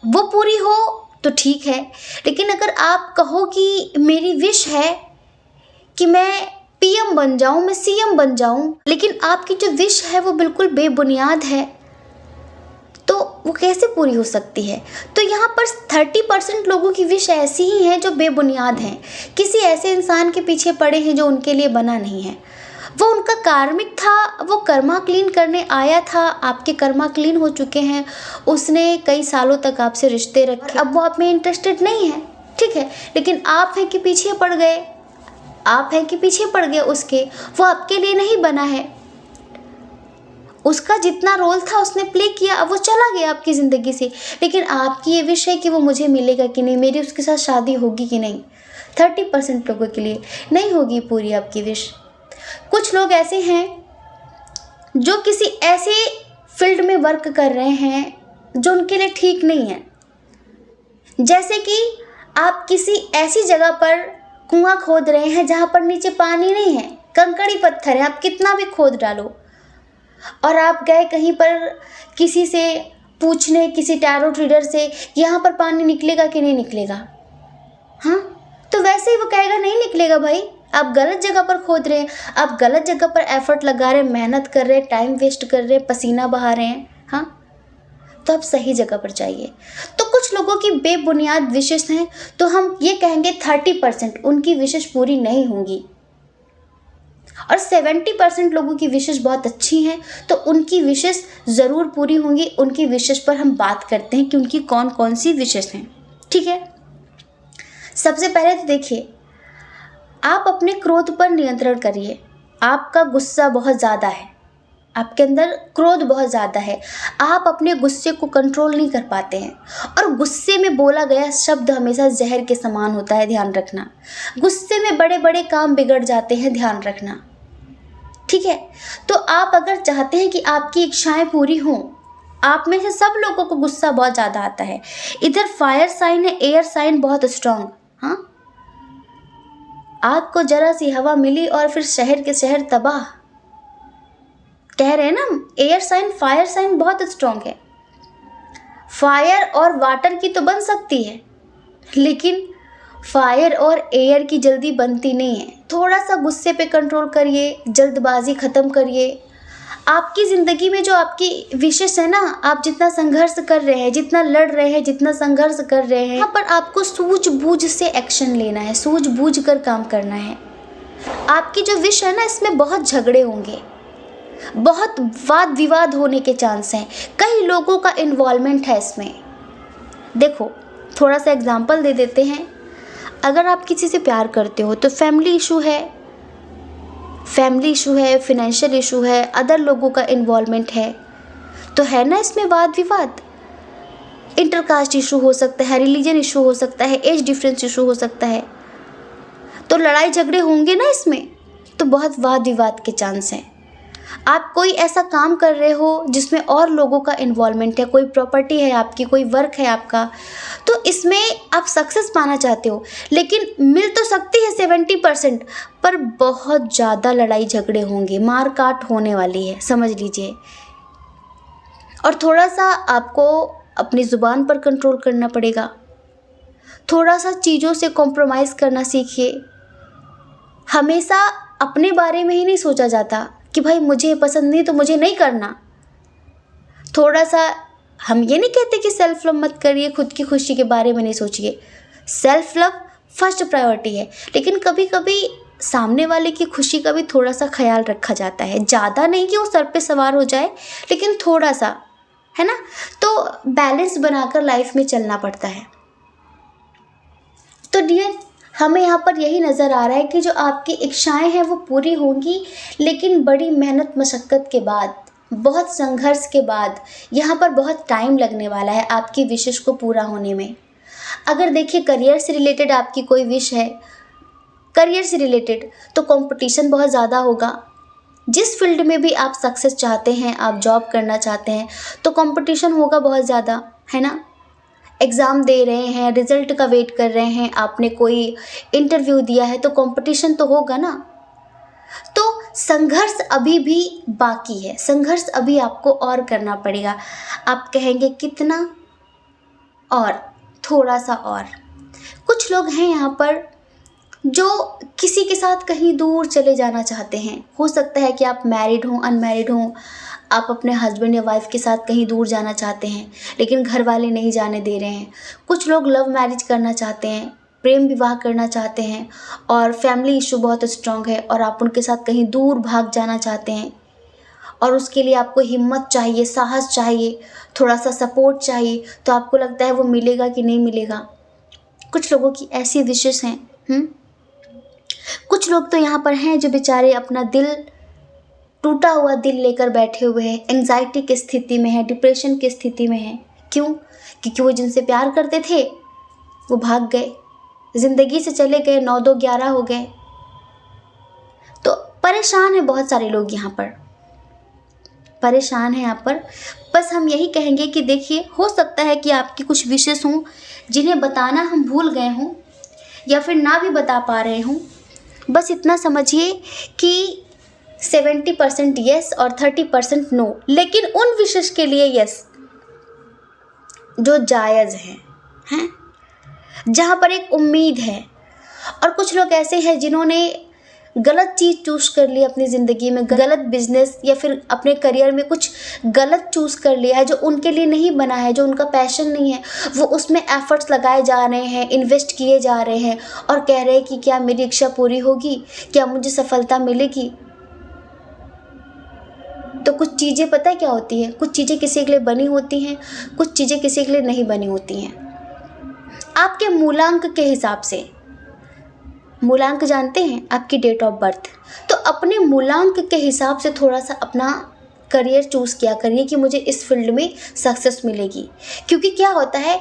वो पूरी हो तो ठीक है। लेकिन अगर आप कहो कि मेरी विश है कि मैं पीएम बन जाऊं, मैं सीएम बन जाऊं, लेकिन आपकी जो विश है वो बिल्कुल बेबुनियाद है, तो वो कैसे पूरी हो सकती है। तो यहाँ पर 30% लोगों की विश ऐसी ही है जो बेबुनियाद हैं, किसी ऐसे इंसान के पीछे पड़े हैं जो उनके लिए बना नहीं है। वो उनका कार्मिक था, वो कर्मा क्लीन करने आया था, आपके कर्मा क्लीन हो चुके हैं, उसने कई सालों तक आपसे रिश्ते रखे, अब वो आप में इंटरेस्टेड नहीं है, ठीक है। लेकिन आप हैं कि पीछे पड़ गए, आप हैं कि पीछे पड़ गए उसके, वो आपके लिए नहीं बना है। उसका जितना रोल था उसने प्ले किया, अब वो चला गया आपकी ज़िंदगी से। लेकिन आपकी ये विश है कि वो मुझे मिलेगा कि नहीं, मेरी उसके साथ शादी होगी कि नहीं। 30% लोगों के लिए नहीं होगी पूरी आपकी विश। कुछ लोग ऐसे हैं जो किसी ऐसे फील्ड में वर्क कर रहे हैं जो उनके लिए ठीक नहीं है। जैसे कि आप किसी ऐसी जगह पर कुआं खोद रहे हैं जहाँ पर नीचे पानी नहीं है, कंकड़ी पत्थर है, आप कितना भी खोद डालो, और आप गए कहीं पर किसी से पूछने, किसी टैरो ट्रेडर से, यहाँ पर पानी निकलेगा कि नहीं निकलेगा, हाँ, तो वैसे ही वो कहेगा नहीं निकलेगा भाई, आप गलत जगह पर खोद रहे हैं, आप गलत जगह पर एफर्ट लगा रहे हैं, मेहनत कर रहे हैं, टाइम वेस्ट कर रहे हैं, पसीना बहा रहे हैं, हाँ, तो आप सही जगह पर जाइए। तो कुछ लोगों की बेबुनियाद विशेष हैं, तो हम ये कहेंगे 30% उनकी विशेष पूरी नहीं होंगी, और 70% लोगों की विशेष बहुत अच्छी हैं, तो उनकी विशेष ज़रूर पूरी होंगी। उनकी विशेष पर हम बात करते हैं कि उनकी कौन कौन सी विशेष हैं, ठीक है। सबसे पहले तो देखिए, आप अपने क्रोध पर नियंत्रण करिए। आपका गुस्सा बहुत ज़्यादा है, आपके अंदर क्रोध बहुत ज़्यादा है, आप अपने गुस्से को कंट्रोल नहीं कर पाते हैं, और गुस्से में बोला गया शब्द हमेशा जहर के समान होता है, ध्यान रखना। गुस्से में बड़े बड़े काम बिगड़ जाते हैं, ध्यान रखना, ठीक है। तो आप अगर चाहते हैं कि आपकी इच्छाएं पूरी हों, आप में से सब लोगों को गुस्सा बहुत ज़्यादा आता है। इधर फायर साइन है, एयर साइन बहुत स्ट्रांग, हाँ, आग को जरा सी हवा मिली और फिर शहर के शहर तबाह, कह रहे हैं ना। एयर साइन, फायर साइन बहुत स्ट्रांग है। फायर और वाटर की तो बन सकती है, लेकिन फायर और एयर की जल्दी बनती नहीं है। थोड़ा सा गुस्से पे कंट्रोल करिए, जल्दबाजी ख़त्म करिए। आपकी ज़िंदगी में जो आपकी विशेष है ना, आप जितना संघर्ष कर रहे हैं, जितना लड़ रहे हैं, जितना संघर्ष कर रहे हैं, यहाँ पर आपको सूझबूझ से एक्शन लेना है, सूझबूझ कर काम करना है। आपकी जो विश है ना, इसमें बहुत झगड़े होंगे, बहुत वाद विवाद होने के चांस हैं, कई लोगों का इन्वॉल्वमेंट है इसमें। देखो, थोड़ा सा एग्जाम्पल दे देते हैं। अगर आप किसी से प्यार करते हो तो फैमिली इशू है, फाइनेंशियल इशू है, अदर लोगों का इन्वॉल्वमेंट है, तो है ना इसमें वाद विवाद। इंटरकास्ट इशू हो सकता है, रिलीजन इशू हो सकता है, एज डिफरेंस इशू हो सकता है, तो लड़ाई झगड़े होंगे ना इसमें, तो बहुत वाद विवाद के चांस हैं। आप कोई ऐसा काम कर रहे हो जिसमें और लोगों का इन्वॉल्वमेंट है, कोई प्रॉपर्टी है आपकी, कोई वर्क है आपका, तो इसमें आप सक्सेस पाना चाहते हो, लेकिन मिल तो सकती है 70%, पर बहुत ज़्यादा लड़ाई झगड़े होंगे, मार काट होने वाली है, समझ लीजिए। और थोड़ा सा आपको अपनी ज़ुबान पर कंट्रोल करना पड़ेगा, थोड़ा सा चीज़ों से कॉम्प्रोमाइज़ करना सीखिए। हमेशा अपने बारे में ही नहीं सोचा जाता कि भाई मुझे पसंद नहीं तो मुझे नहीं करना। थोड़ा सा, हम ये नहीं कहते कि सेल्फ लव मत करिए, खुद की खुशी के बारे में नहीं सोचिए, सेल्फ लव फर्स्ट प्रायोरिटी है, लेकिन कभी कभी सामने वाले की खुशी का भी थोड़ा सा ख्याल रखा जाता है। ज़्यादा नहीं कि वो सर पे सवार हो जाए, लेकिन थोड़ा सा, है ना। तो बैलेंस बनाकर लाइफ में चलना पड़ता है। तो डियर, हमें यहाँ पर यही नज़र आ रहा है कि जो आपकी इच्छाएं हैं वो पूरी होंगी, लेकिन बड़ी मेहनत मशक्क़त के बाद, बहुत संघर्ष के बाद, यहाँ पर बहुत टाइम लगने वाला है आपकी विशेष को पूरा होने में। अगर देखिए करियर से रिलेटेड आपकी कोई विश है, करियर से रिलेटेड, तो कंपटीशन बहुत ज़्यादा होगा। जिस फील्ड में भी आप सक्सेस चाहते हैं, आप जॉब करना चाहते हैं, तो कंपटीशन होगा बहुत ज़्यादा, है ना। एग्ज़ाम दे रहे हैं, रिज़ल्ट का वेट कर रहे हैं, आपने कोई इंटरव्यू दिया है, तो कंपटीशन तो होगा ना। तो संघर्ष अभी भी बाकी है, संघर्ष अभी आपको और करना पड़ेगा। आप कहेंगे कितना? और थोड़ा सा और। कुछ लोग हैं यहाँ पर जो किसी के साथ कहीं दूर चले जाना चाहते हैं। हो सकता है कि आप मैरिड हों, अनमैरिड हों, आप अपने हस्बैंड या वाइफ के साथ कहीं दूर जाना चाहते हैं, लेकिन घर वाले नहीं जाने दे रहे हैं। कुछ लोग लव मैरिज करना चाहते हैं, प्रेम विवाह करना चाहते हैं, और फैमिली इशू बहुत स्ट्रांग है और आप उनके साथ कहीं दूर भाग जाना चाहते हैं, और उसके लिए आपको हिम्मत चाहिए, साहस चाहिए, थोड़ा सा सपोर्ट चाहिए। तो आपको लगता है वो मिलेगा कि नहीं मिलेगा। कुछ लोगों की ऐसी विशेष हैं। कुछ लोग तो यहाँ पर हैं जो बेचारे अपना दिल, टूटा हुआ दिल लेकर बैठे हुए हैं, एंजाइटी की स्थिति में है, डिप्रेशन की स्थिति में है। क्यों? क्योंकि वो जिनसे प्यार करते थे वो भाग गए, ज़िंदगी से चले गए, 9-2-11 हो गए। तो परेशान है बहुत सारे लोग यहाँ पर, परेशान है यहाँ पर। बस हम यही कहेंगे कि देखिए, हो सकता है कि आपकी कुछ विशेष हों जिन्हें बताना हम भूल गए हों, या फिर ना भी बता पा रहे हों। बस इतना समझिए कि 70% यस और 30% नो, लेकिन उन विशेष के लिए यस जो जायज़ हैं, जहाँ पर एक उम्मीद है। और कुछ लोग ऐसे हैं जिन्होंने गलत चीज़ चूज़ कर ली अपनी ज़िंदगी में, गलत बिजनेस या फिर अपने करियर में कुछ गलत चूज़ कर लिया है जो उनके लिए नहीं बना है, जो उनका पैशन नहीं है। वो उसमें एफर्ट्स लगाए जा रहे हैं, इन्वेस्ट किए जा रहे हैं, और कह रहे हैं कि क्या मेरी इच्छा पूरी होगी, क्या मुझे सफलता मिलेगी। तो कुछ चीज़ें पता है क्या होती हैं, कुछ चीज़ें किसी के लिए बनी होती हैं, कुछ चीज़ें किसी के लिए नहीं बनी होती हैं। आपके मूलांक के हिसाब से, मूलांक जानते हैं, आपकी डेट ऑफ बर्थ, तो अपने मूलांक के हिसाब से थोड़ा सा अपना करियर चूज़ किया करिए कि मुझे इस फील्ड में सक्सेस मिलेगी। क्योंकि क्या होता है,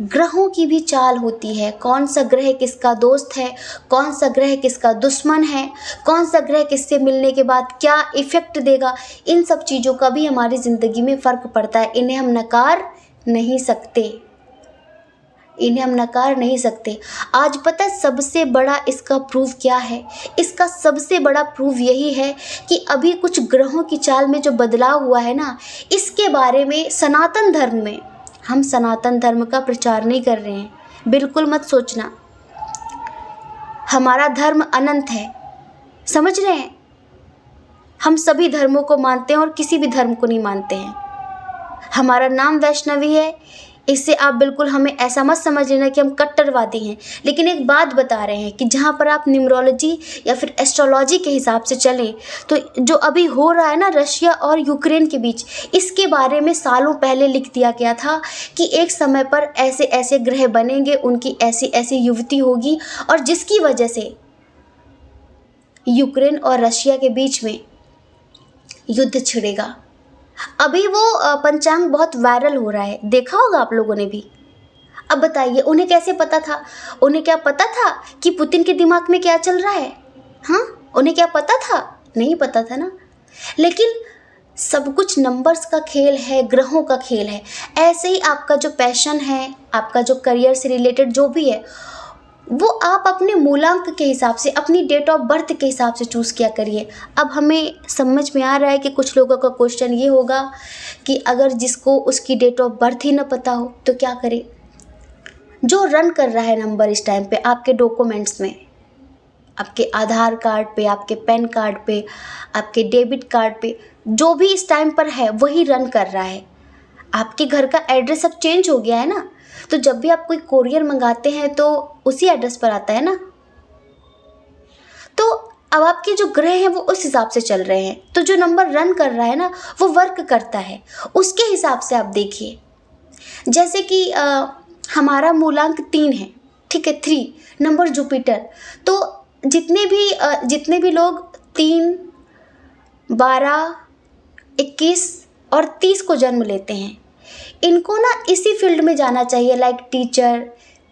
ग्रहों की भी चाल होती है, कौन सा ग्रह किसका दोस्त है, कौन सा ग्रह किसका दुश्मन है, कौन सा ग्रह किससे मिलने के बाद क्या इफ़ेक्ट देगा, इन सब चीज़ों का भी हमारी ज़िंदगी में फ़र्क पड़ता है। इन्हें हम नकार नहीं सकते, इन्हें हम नकार नहीं सकते। आज पता है सबसे बड़ा इसका प्रूफ क्या है? इसका सबसे बड़ा प्रूफ यही है कि अभी कुछ ग्रहों की चाल में जो बदलाव हुआ है ना, इसके बारे में सनातन धर्म में, हम सनातन धर्म का प्रचार नहीं कर रहे हैं, बिल्कुल मत सोचना। हमारा धर्म अनंत है, समझ रहे हैं? हम सभी धर्मों को मानते हैं और किसी भी धर्म को नहीं मानते हैं। हमारा नाम वैष्णवी है, इससे आप बिल्कुल हमें ऐसा मत समझ लेना कि हम कट्टरवादी हैं। लेकिन एक बात बता रहे हैं कि जहाँ पर आप न्यूमरोलॉजी या फिर एस्ट्रोलॉजी के हिसाब से चलें, तो जो अभी हो रहा है ना रशिया और यूक्रेन के बीच, इसके बारे में सालों पहले लिख दिया गया था कि एक समय पर ऐसे ऐसे ग्रह बनेंगे, उनकी ऐसी ऐसी युवती होगी, और जिसकी वजह से यूक्रेन और रशिया के बीच में युद्ध छिड़ेगा। अभी वो पंचांग बहुत वायरल हो रहा है, देखा होगा आप लोगों ने भी। अब बताइए उन्हें कैसे पता था? उन्हें क्या पता था कि पुतिन के दिमाग में क्या चल रहा है? हाँ, उन्हें क्या पता था? नहीं पता था ना। लेकिन सब कुछ नंबर्स का खेल है, ग्रहों का खेल है। ऐसे ही आपका जो पैशन है, आपका जो करियर से रिलेटेड जो भी है, वो आप अपने मूलांक के हिसाब से, अपनी डेट ऑफ बर्थ के हिसाब से चूज़ किया करिए। अब हमें समझ में आ रहा है कि कुछ लोगों का क्वेश्चन ये होगा कि अगर जिसको उसकी डेट ऑफ बर्थ ही ना पता हो तो क्या करे। जो रन कर रहा है नंबर इस टाइम पे आपके डॉक्यूमेंट्स में, आपके आधार कार्ड पे, आपके पैन कार्ड पे, आपके डेबिट कार्ड पे, जो भी इस टाइम पर है वही रन कर रहा है। आपके घर का एड्रेस अब चेंज हो गया है ना, तो जब भी आप कोई कोरियर मंगाते हैं तो उसी एड्रेस पर आता है ना। तो अब आपके जो ग्रह हैं वो उस हिसाब से चल रहे हैं, तो जो नंबर रन कर रहा है ना वो वर्क करता है, उसके हिसाब से आप देखिए। जैसे कि हमारा मूलांक 3 है, ठीक है, 3 नंबर जुपिटर। तो जितने भी लोग 3, 12, 21 और 30 को जन्म लेते हैं, इनको ना इसी फील्ड में जाना चाहिए, लाइक टीचर,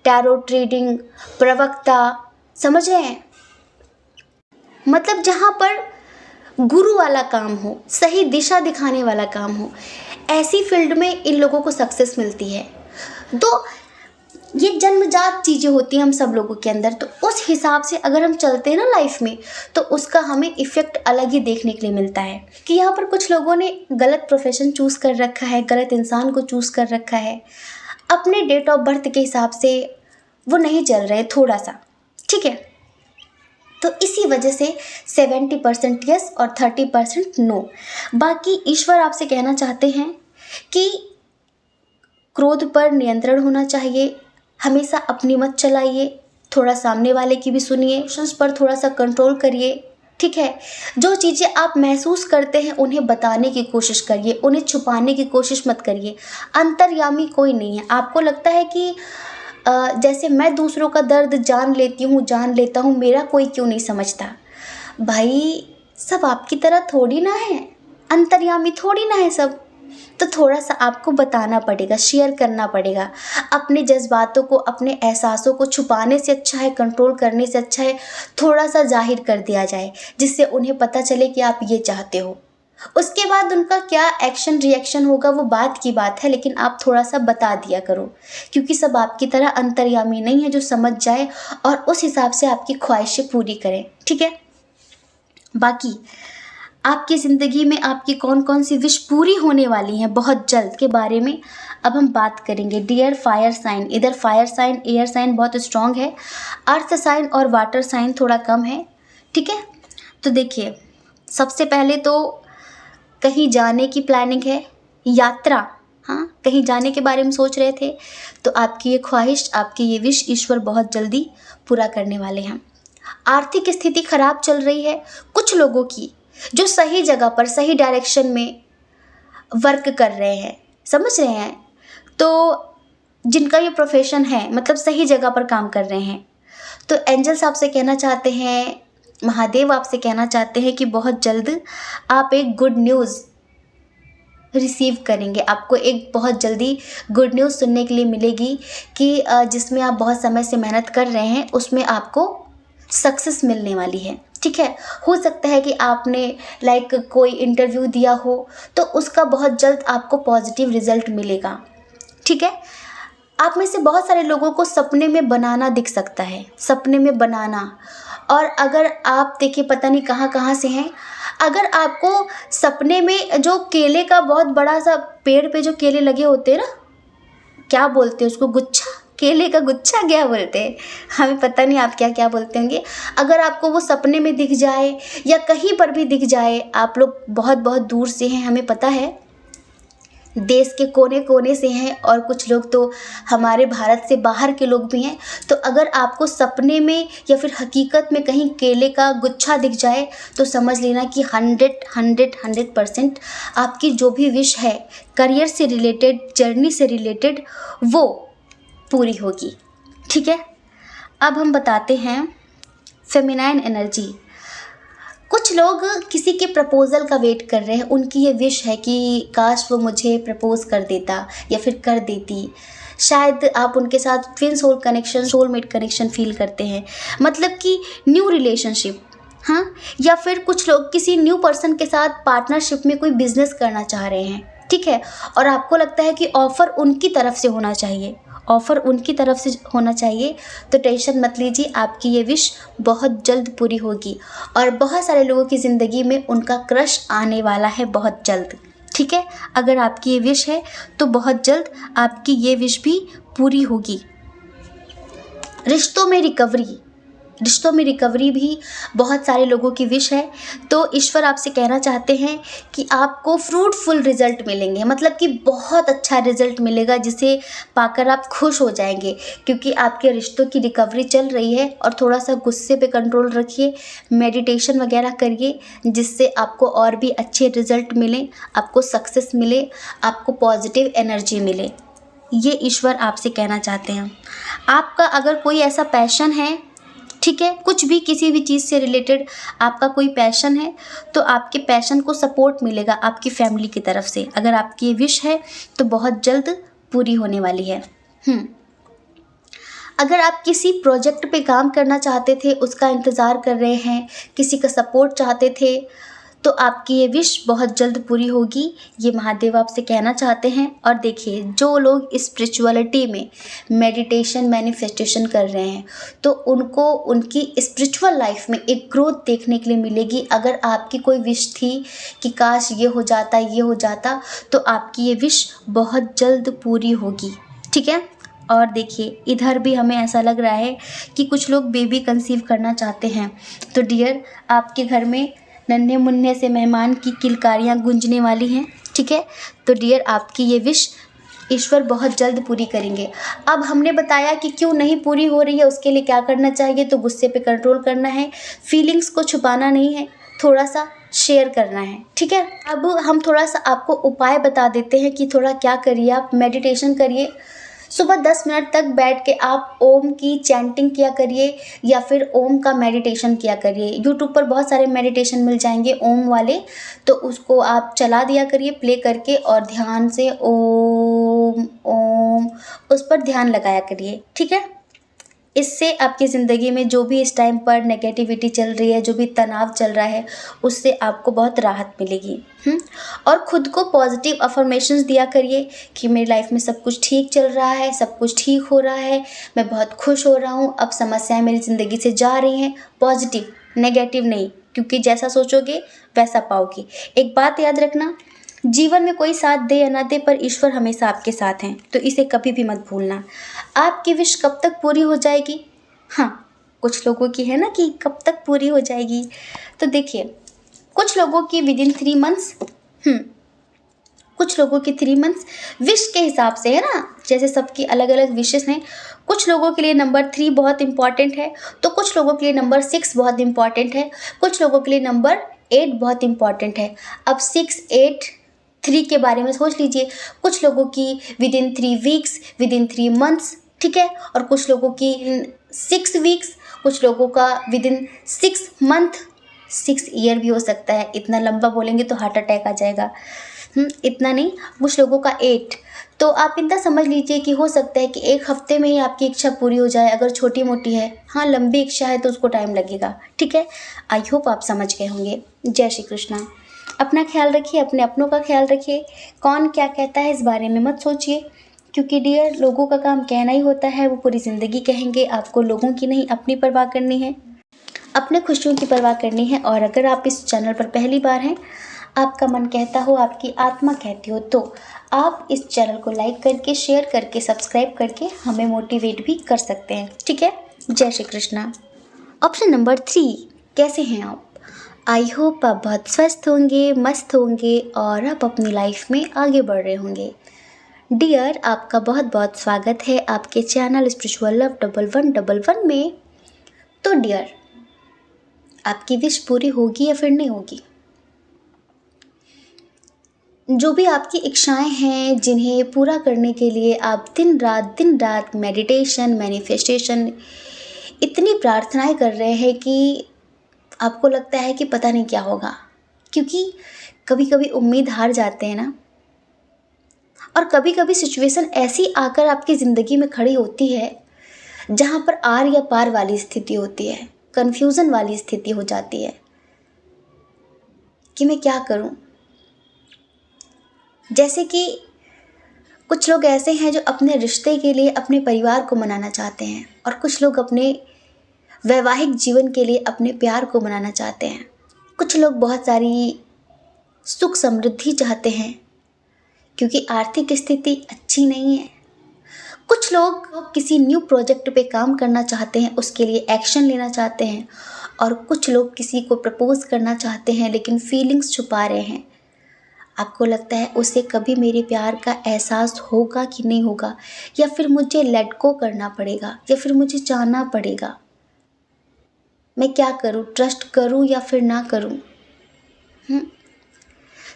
टैरोट रीडिंग, प्रवक्ता, समझ रहे हैं? मतलब जहाँ पर गुरु वाला काम हो, सही दिशा दिखाने वाला काम हो, ऐसी फील्ड में इन लोगों को सक्सेस मिलती है। तो ये जन्मजात चीज़ें होती हैं हम सब लोगों के अंदर, तो उस हिसाब से अगर हम चलते हैं ना लाइफ में, तो उसका हमें इफ़ेक्ट अलग ही देखने के लिए मिलता है। कि यहाँ पर कुछ लोगों ने गलत प्रोफेशन चूज़ कर रखा है, गलत इंसान को चूज़ कर रखा है, अपने डेट ऑफ बर्थ के हिसाब से वो नहीं चल रहे थोड़ा सा, ठीक है। तो इसी वजह से 70% यस और 30% नो। बाकी ईश्वर आपसे कहना चाहते हैं कि क्रोध पर नियंत्रण होना चाहिए, हमेशा अपनी मत चलाइए, थोड़ा सामने वाले की भी सुनिए, इमोशंस पर थोड़ा सा कंट्रोल करिए, ठीक है। जो चीज़ें आप महसूस करते हैं उन्हें बताने की कोशिश करिए, उन्हें छुपाने की कोशिश मत करिए। अंतर्यामी कोई नहीं है। आपको लगता है कि जैसे मैं दूसरों का दर्द जान लेती हूँ, जान लेता हूँ, मेरा कोई क्यों नहीं समझता? भाई सब आपकी तरह थोड़ी ना है, अंतर्यामी थोड़ी ना है सब। तो थोड़ा सा आपको बताना पड़ेगा, शेयर करना पड़ेगा। अपने जज्बातों को, अपने एहसासों को छुपाने से अच्छा है, कंट्रोल करने से अच्छा है थोड़ा सा जाहिर कर दिया जाए, जिससे उन्हें पता चले कि आप ये चाहते हो। उसके बाद उनका क्या एक्शन रिएक्शन होगा वो बात की बात है, लेकिन आप थोड़ा सा बता दिया करो, क्योंकि सब आपकी तरह अंतर्यामी नहीं है जो समझ जाए और उस हिसाब से आपकी ख्वाहिशें पूरी करें, ठीक है। बाकी आपकी ज़िंदगी में आपकी कौन कौन सी विश पूरी होने वाली हैं बहुत जल्द के बारे में अब हम बात करेंगे। डियर फायर साइन, इधर फायर साइन, एयर साइन बहुत स्ट्रॉन्ग है, अर्थ साइन और वाटर साइन थोड़ा कम है, ठीक है। तो देखिए, सबसे पहले तो कहीं जाने की प्लानिंग है, यात्रा, हाँ कहीं जाने के बारे में सोच रहे थे, तो आपकी ये ख्वाहिश, आपकी ये विश ईश्वर बहुत जल्दी पूरा करने वाले हैं। आर्थिक स्थिति खराब चल रही है कुछ लोगों की, जो सही जगह पर सही डायरेक्शन में वर्क कर रहे हैं, समझ रहे हैं, तो जिनका ये प्रोफेशन है, मतलब सही जगह पर काम कर रहे हैं, तो एंजल्स आपसे कहना चाहते हैं, महादेव आपसे कहना चाहते हैं कि बहुत जल्द आप एक गुड न्यूज़ रिसीव करेंगे। आपको एक बहुत जल्दी गुड न्यूज़ सुनने के लिए मिलेगी कि जिसमें आप बहुत समय से मेहनत कर रहे हैं उसमें आपको सक्सेस मिलने वाली है, ठीक है। हो सकता है कि आपने लाइक कोई इंटरव्यू दिया हो तो उसका बहुत जल्द आपको पॉजिटिव रिजल्ट मिलेगा, ठीक है। आप में से बहुत सारे लोगों को सपने में बनाना दिख सकता है, सपने में बनाना। और अगर आप देखिए पता नहीं कहाँ कहाँ से हैं, अगर आपको सपने में जो केले का बहुत बड़ा सा पेड़ पे जो केले लगे होते हैं ना, क्या बोलते हैं उसको, गुच्छा, केले का गुच्छा क्या बोलते हैं, हमें पता नहीं आप क्या क्या बोलते होंगे। अगर आपको वो सपने में दिख जाए या कहीं पर भी दिख जाए, आप लोग बहुत बहुत दूर से हैं, हमें पता है, देश के कोने कोने से हैं, और कुछ लोग तो हमारे भारत से बाहर के लोग भी हैं। तो अगर आपको सपने में या फिर हकीकत में कहीं केले का गुच्छा दिख जाए तो समझ लेना कि 100% आपकी जो भी विश है, करियर से रिलेटेड, जर्नी से रिलेटेड, वो पूरी होगी। ठीक है, अब हम बताते हैं फेमिनाइन एनर्जी। कुछ लोग किसी के प्रपोज़ल का वेट कर रहे हैं, उनकी ये विश है कि काश वो मुझे प्रपोज़ कर देता या फिर कर देती। शायद आप उनके साथ twin soul connection, soulmate connection feel करते हैं, मतलब कि न्यू रिलेशनशिप, हाँ, या फिर कुछ लोग किसी न्यू पर्सन के साथ पार्टनरशिप में कोई बिजनेस करना चाह रहे हैं। ठीक है, और आपको लगता है कि ऑफ़र उनकी तरफ से होना चाहिए, ऑफ़र उनकी तरफ से होना चाहिए, तो टेंशन मत लीजिए, आपकी ये विश बहुत जल्द पूरी होगी। और बहुत सारे लोगों की ज़िंदगी में उनका क्रश आने वाला है बहुत जल्द। ठीक है, अगर आपकी ये विश है तो बहुत जल्द आपकी ये विश भी पूरी होगी। रिश्तों में रिकवरी भी बहुत सारे लोगों की विश है। तो ईश्वर आपसे कहना चाहते हैं कि आपको फ्रूटफुल रिज़ल्ट मिलेंगे, मतलब कि बहुत अच्छा रिज़ल्ट मिलेगा जिसे पाकर आप खुश हो जाएंगे, क्योंकि आपके रिश्तों की रिकवरी चल रही है। और थोड़ा सा गुस्से पे कंट्रोल रखिए, मेडिटेशन वगैरह करिए, जिससे आपको और भी अच्छे रिज़ल्ट मिलें, आपको सक्सेस मिले, आपको पॉजिटिव एनर्जी मिले। ये ईश्वर आपसे कहना चाहते हैं। आपका अगर कोई ऐसा पैशन है, ठीक है, कुछ भी, किसी भी चीज़ से रिलेटेड आपका कोई पैशन है, तो आपके पैशन को सपोर्ट मिलेगा आपकी फैमिली की तरफ से। अगर आपकी ये विश है तो बहुत जल्द पूरी होने वाली है। अगर आप किसी प्रोजेक्ट पे काम करना चाहते थे, उसका इंतज़ार कर रहे हैं, किसी का सपोर्ट चाहते थे, तो आपकी ये विश बहुत जल्द पूरी होगी, ये महादेव आपसे कहना चाहते हैं। और देखिए, जो लोग स्पिरिचुअलिटी में मेडिटेशन, मैनिफेस्टेशन कर रहे हैं, तो उनको उनकी स्पिरिचुअल लाइफ में एक ग्रोथ देखने के लिए मिलेगी। अगर आपकी कोई विश थी कि काश ये हो जाता, तो आपकी ये विश बहुत जल्द पूरी होगी। ठीक है, और देखिए, इधर भी हमें ऐसा लग रहा है कि कुछ लोग बेबी कंसीव करना चाहते हैं। तो डियर, आपके घर में नन्हे मुन्ने से मेहमान की किलकारियाँ गूंजने वाली हैं। ठीक है, तो डियर, आपकी ये विश ईश्वर बहुत जल्द पूरी करेंगे। अब हमने बताया कि क्यों नहीं पूरी हो रही है, उसके लिए क्या करना चाहिए। तो गुस्से पे कंट्रोल करना है, फीलिंग्स को छुपाना नहीं है, थोड़ा सा शेयर करना है। ठीक है, अब हम थोड़ा सा आपको उपाय बता देते हैं कि थोड़ा क्या करिए। आप मेडिटेशन करिए, सुबह 10 मिनट तक बैठ के आप ओम की चैंटिंग किया करिए या फिर ओम का मेडिटेशन किया करिए। यूट्यूब पर बहुत सारे मेडिटेशन मिल जाएंगे ओम वाले, तो उसको आप चला दिया करिए प्ले करके, और ध्यान से ओम ओम उस पर ध्यान लगाया करिए। ठीक है, इससे आपकी ज़िंदगी में जो भी इस टाइम पर नेगेटिविटी चल रही है, जो भी तनाव चल रहा है, उससे आपको बहुत राहत मिलेगी। और ख़ुद को पॉजिटिव अफर्मेशंस दिया करिए कि मेरी लाइफ में सब कुछ ठीक चल रहा है, सब कुछ ठीक हो रहा है, मैं बहुत खुश हो रहा हूँ, अब समस्याएं मेरी ज़िंदगी से जा रही हैं। पॉजिटिव, नेगेटिव नहीं, क्योंकि जैसा सोचोगे वैसा पाओगे। एक बात याद रखना, जीवन में कोई साथ दे या ना दे, पर ईश्वर हमेशा आपके साथ हैं, तो इसे कभी भी मत भूलना। आपकी विश कब तक पूरी हो जाएगी? हाँ, कुछ लोगों की है ना कि कब तक पूरी हो जाएगी। तो देखिए, कुछ लोगों की विदिन 3 मंथ्स, कुछ लोगों की 3 मंथ्स विश के हिसाब से है ना, जैसे सबकी अलग अलग विशेस हैं। कुछ लोगों के लिए नंबर 3 बहुत इंपॉर्टेंट है, तो कुछ लोगों के लिए नंबर 6 बहुत इंपॉर्टेंट है, कुछ लोगों के लिए नंबर 8 बहुत इंपॉर्टेंट है। अब 6, 8, 3 के बारे में सोच लीजिए। कुछ लोगों की विदिन 3 वीक्स, विदिन 3 मंथ्स, ठीक है, और कुछ लोगों की 6 वीक्स, कुछ लोगों का विदिन 6 मंथ, 6 ईयर भी हो सकता है। इतना लंबा बोलेंगे तो हार्ट अटैक आ जाएगा। इतना नहीं, कुछ लोगों का 8। तो आप इतना समझ लीजिए कि हो सकता है कि 1 हफ्ते में ही आपकी इच्छा पूरी हो जाए, अगर छोटी मोटी है। हाँ, लंबी इच्छा है तो उसको टाइम लगेगा। ठीक है, आई होप आप समझ गए होंगे। जय श्री कृष्णा। अपना ख्याल रखिए, अपने अपनों का ख्याल रखिए। कौन क्या कहता है इस बारे में मत सोचिए, क्योंकि डियर, लोगों का काम कहना ही होता है, वो पूरी ज़िंदगी कहेंगे। आपको लोगों की नहीं, अपनी परवाह करनी है, अपने खुशियों की परवाह करनी है। और अगर आप इस चैनल पर पहली बार हैं, आपका मन कहता हो, आपकी आत्मा कहती हो, तो आप इस चैनल को लाइक करके, शेयर करके, सब्सक्राइब करके हमें मोटिवेट भी कर सकते हैं। ठीक है। जय श्री कृष्णा। ऑप्शन नंबर 3, कैसे हैं आप? आई होप आप बहुत स्वस्थ होंगे, मस्त होंगे और आप अपनी लाइफ में आगे बढ़ रहे होंगे। डियर, आपका बहुत बहुत स्वागत है आपके चैनल स्पिरिचुअल लव 1111 में। तो डियर, आपकी विश पूरी होगी या फिर नहीं होगी? जो भी आपकी इच्छाएं हैं, जिन्हें पूरा करने के लिए आप दिन रात मेडिटेशन, मैनिफेस्टेशन, इतनी प्रार्थनाएं कर रहे हैं कि आपको लगता है कि पता नहीं क्या होगा, क्योंकि कभी कभी उम्मीद हार जाते हैं ना। और कभी कभी सिचुएशन ऐसी आकर आपकी ज़िंदगी में खड़ी होती है जहाँ पर आर या पार वाली स्थिति होती है, कन्फ्यूज़न वाली स्थिति हो जाती है कि मैं क्या करूँ। जैसे कि कुछ लोग ऐसे हैं जो अपने रिश्ते के लिए अपने परिवार को मनाना चाहते हैं, और कुछ लोग अपने वैवाहिक जीवन के लिए अपने प्यार को मनाना चाहते हैं। कुछ लोग बहुत सारी सुख समृद्धि चाहते हैं क्योंकि आर्थिक स्थिति अच्छी नहीं है। कुछ लोग किसी न्यू प्रोजेक्ट पे काम करना चाहते हैं, उसके लिए एक्शन लेना चाहते हैं। और कुछ लोग किसी को प्रपोज करना चाहते हैं लेकिन फीलिंग्स छुपा रहे हैं। आपको लगता है उसे कभी मेरे प्यार का एहसास होगा कि नहीं होगा, या फिर मुझे लेट गो करना पड़ेगा, या फिर मुझे जाना पड़ेगा। मैं क्या करूं, ट्रस्ट करूं या फिर ना करूं?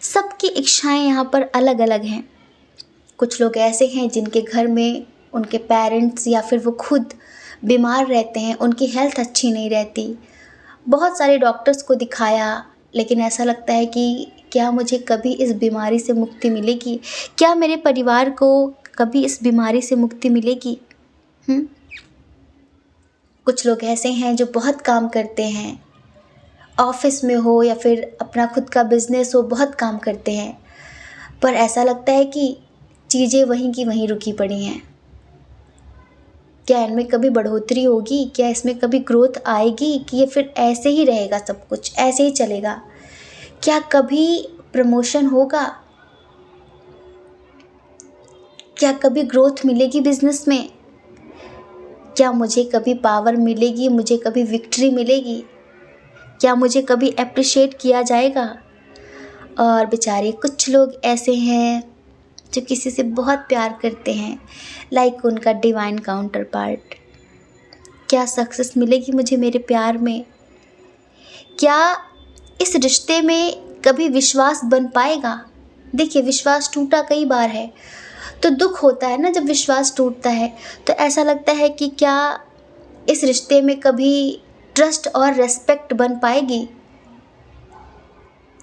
सबकी इच्छाएं यहाँ पर अलग अलग हैं। कुछ लोग ऐसे हैं जिनके घर में उनके पेरेंट्स या फिर वो खुद बीमार रहते हैं, उनकी हेल्थ अच्छी नहीं रहती। बहुत सारे डॉक्टर्स को दिखाया, लेकिन ऐसा लगता है कि क्या मुझे कभी इस बीमारी से मुक्ति मिलेगी? क्या मेरे परिवार को कभी इस बीमारी से मुक्ति मिलेगी? कुछ लोग ऐसे हैं जो बहुत काम करते हैं, ऑफिस में हो या फिर अपना खुद का बिजनेस हो, बहुत काम करते हैं, पर ऐसा लगता है कि चीज़ें वहीं की वहीं रुकी पड़ी हैं। क्या इनमें कभी बढ़ोतरी होगी? क्या इसमें कभी ग्रोथ आएगी? कि ये फिर ऐसे ही रहेगा, सब कुछ ऐसे ही चलेगा? क्या कभी प्रमोशन होगा? क्या कभी ग्रोथ मिलेगी बिजनेस में? क्या मुझे कभी पावर मिलेगी? मुझे कभी विक्ट्री मिलेगी? क्या मुझे कभी अप्रिशिएट किया जाएगा? और बेचारे कुछ लोग ऐसे हैं जो किसी से बहुत प्यार करते हैं, लाइक उनका डिवाइन काउंटर पार्ट। क्या सक्सेस मिलेगी मुझे मेरे प्यार में? क्या इस रिश्ते में कभी विश्वास बन पाएगा? देखिए, विश्वास टूटा कई बार है तो दुख होता है ना। जब विश्वास टूटता है तो ऐसा लगता है कि क्या इस रिश्ते में कभी ट्रस्ट और रेस्पेक्ट बन पाएगी?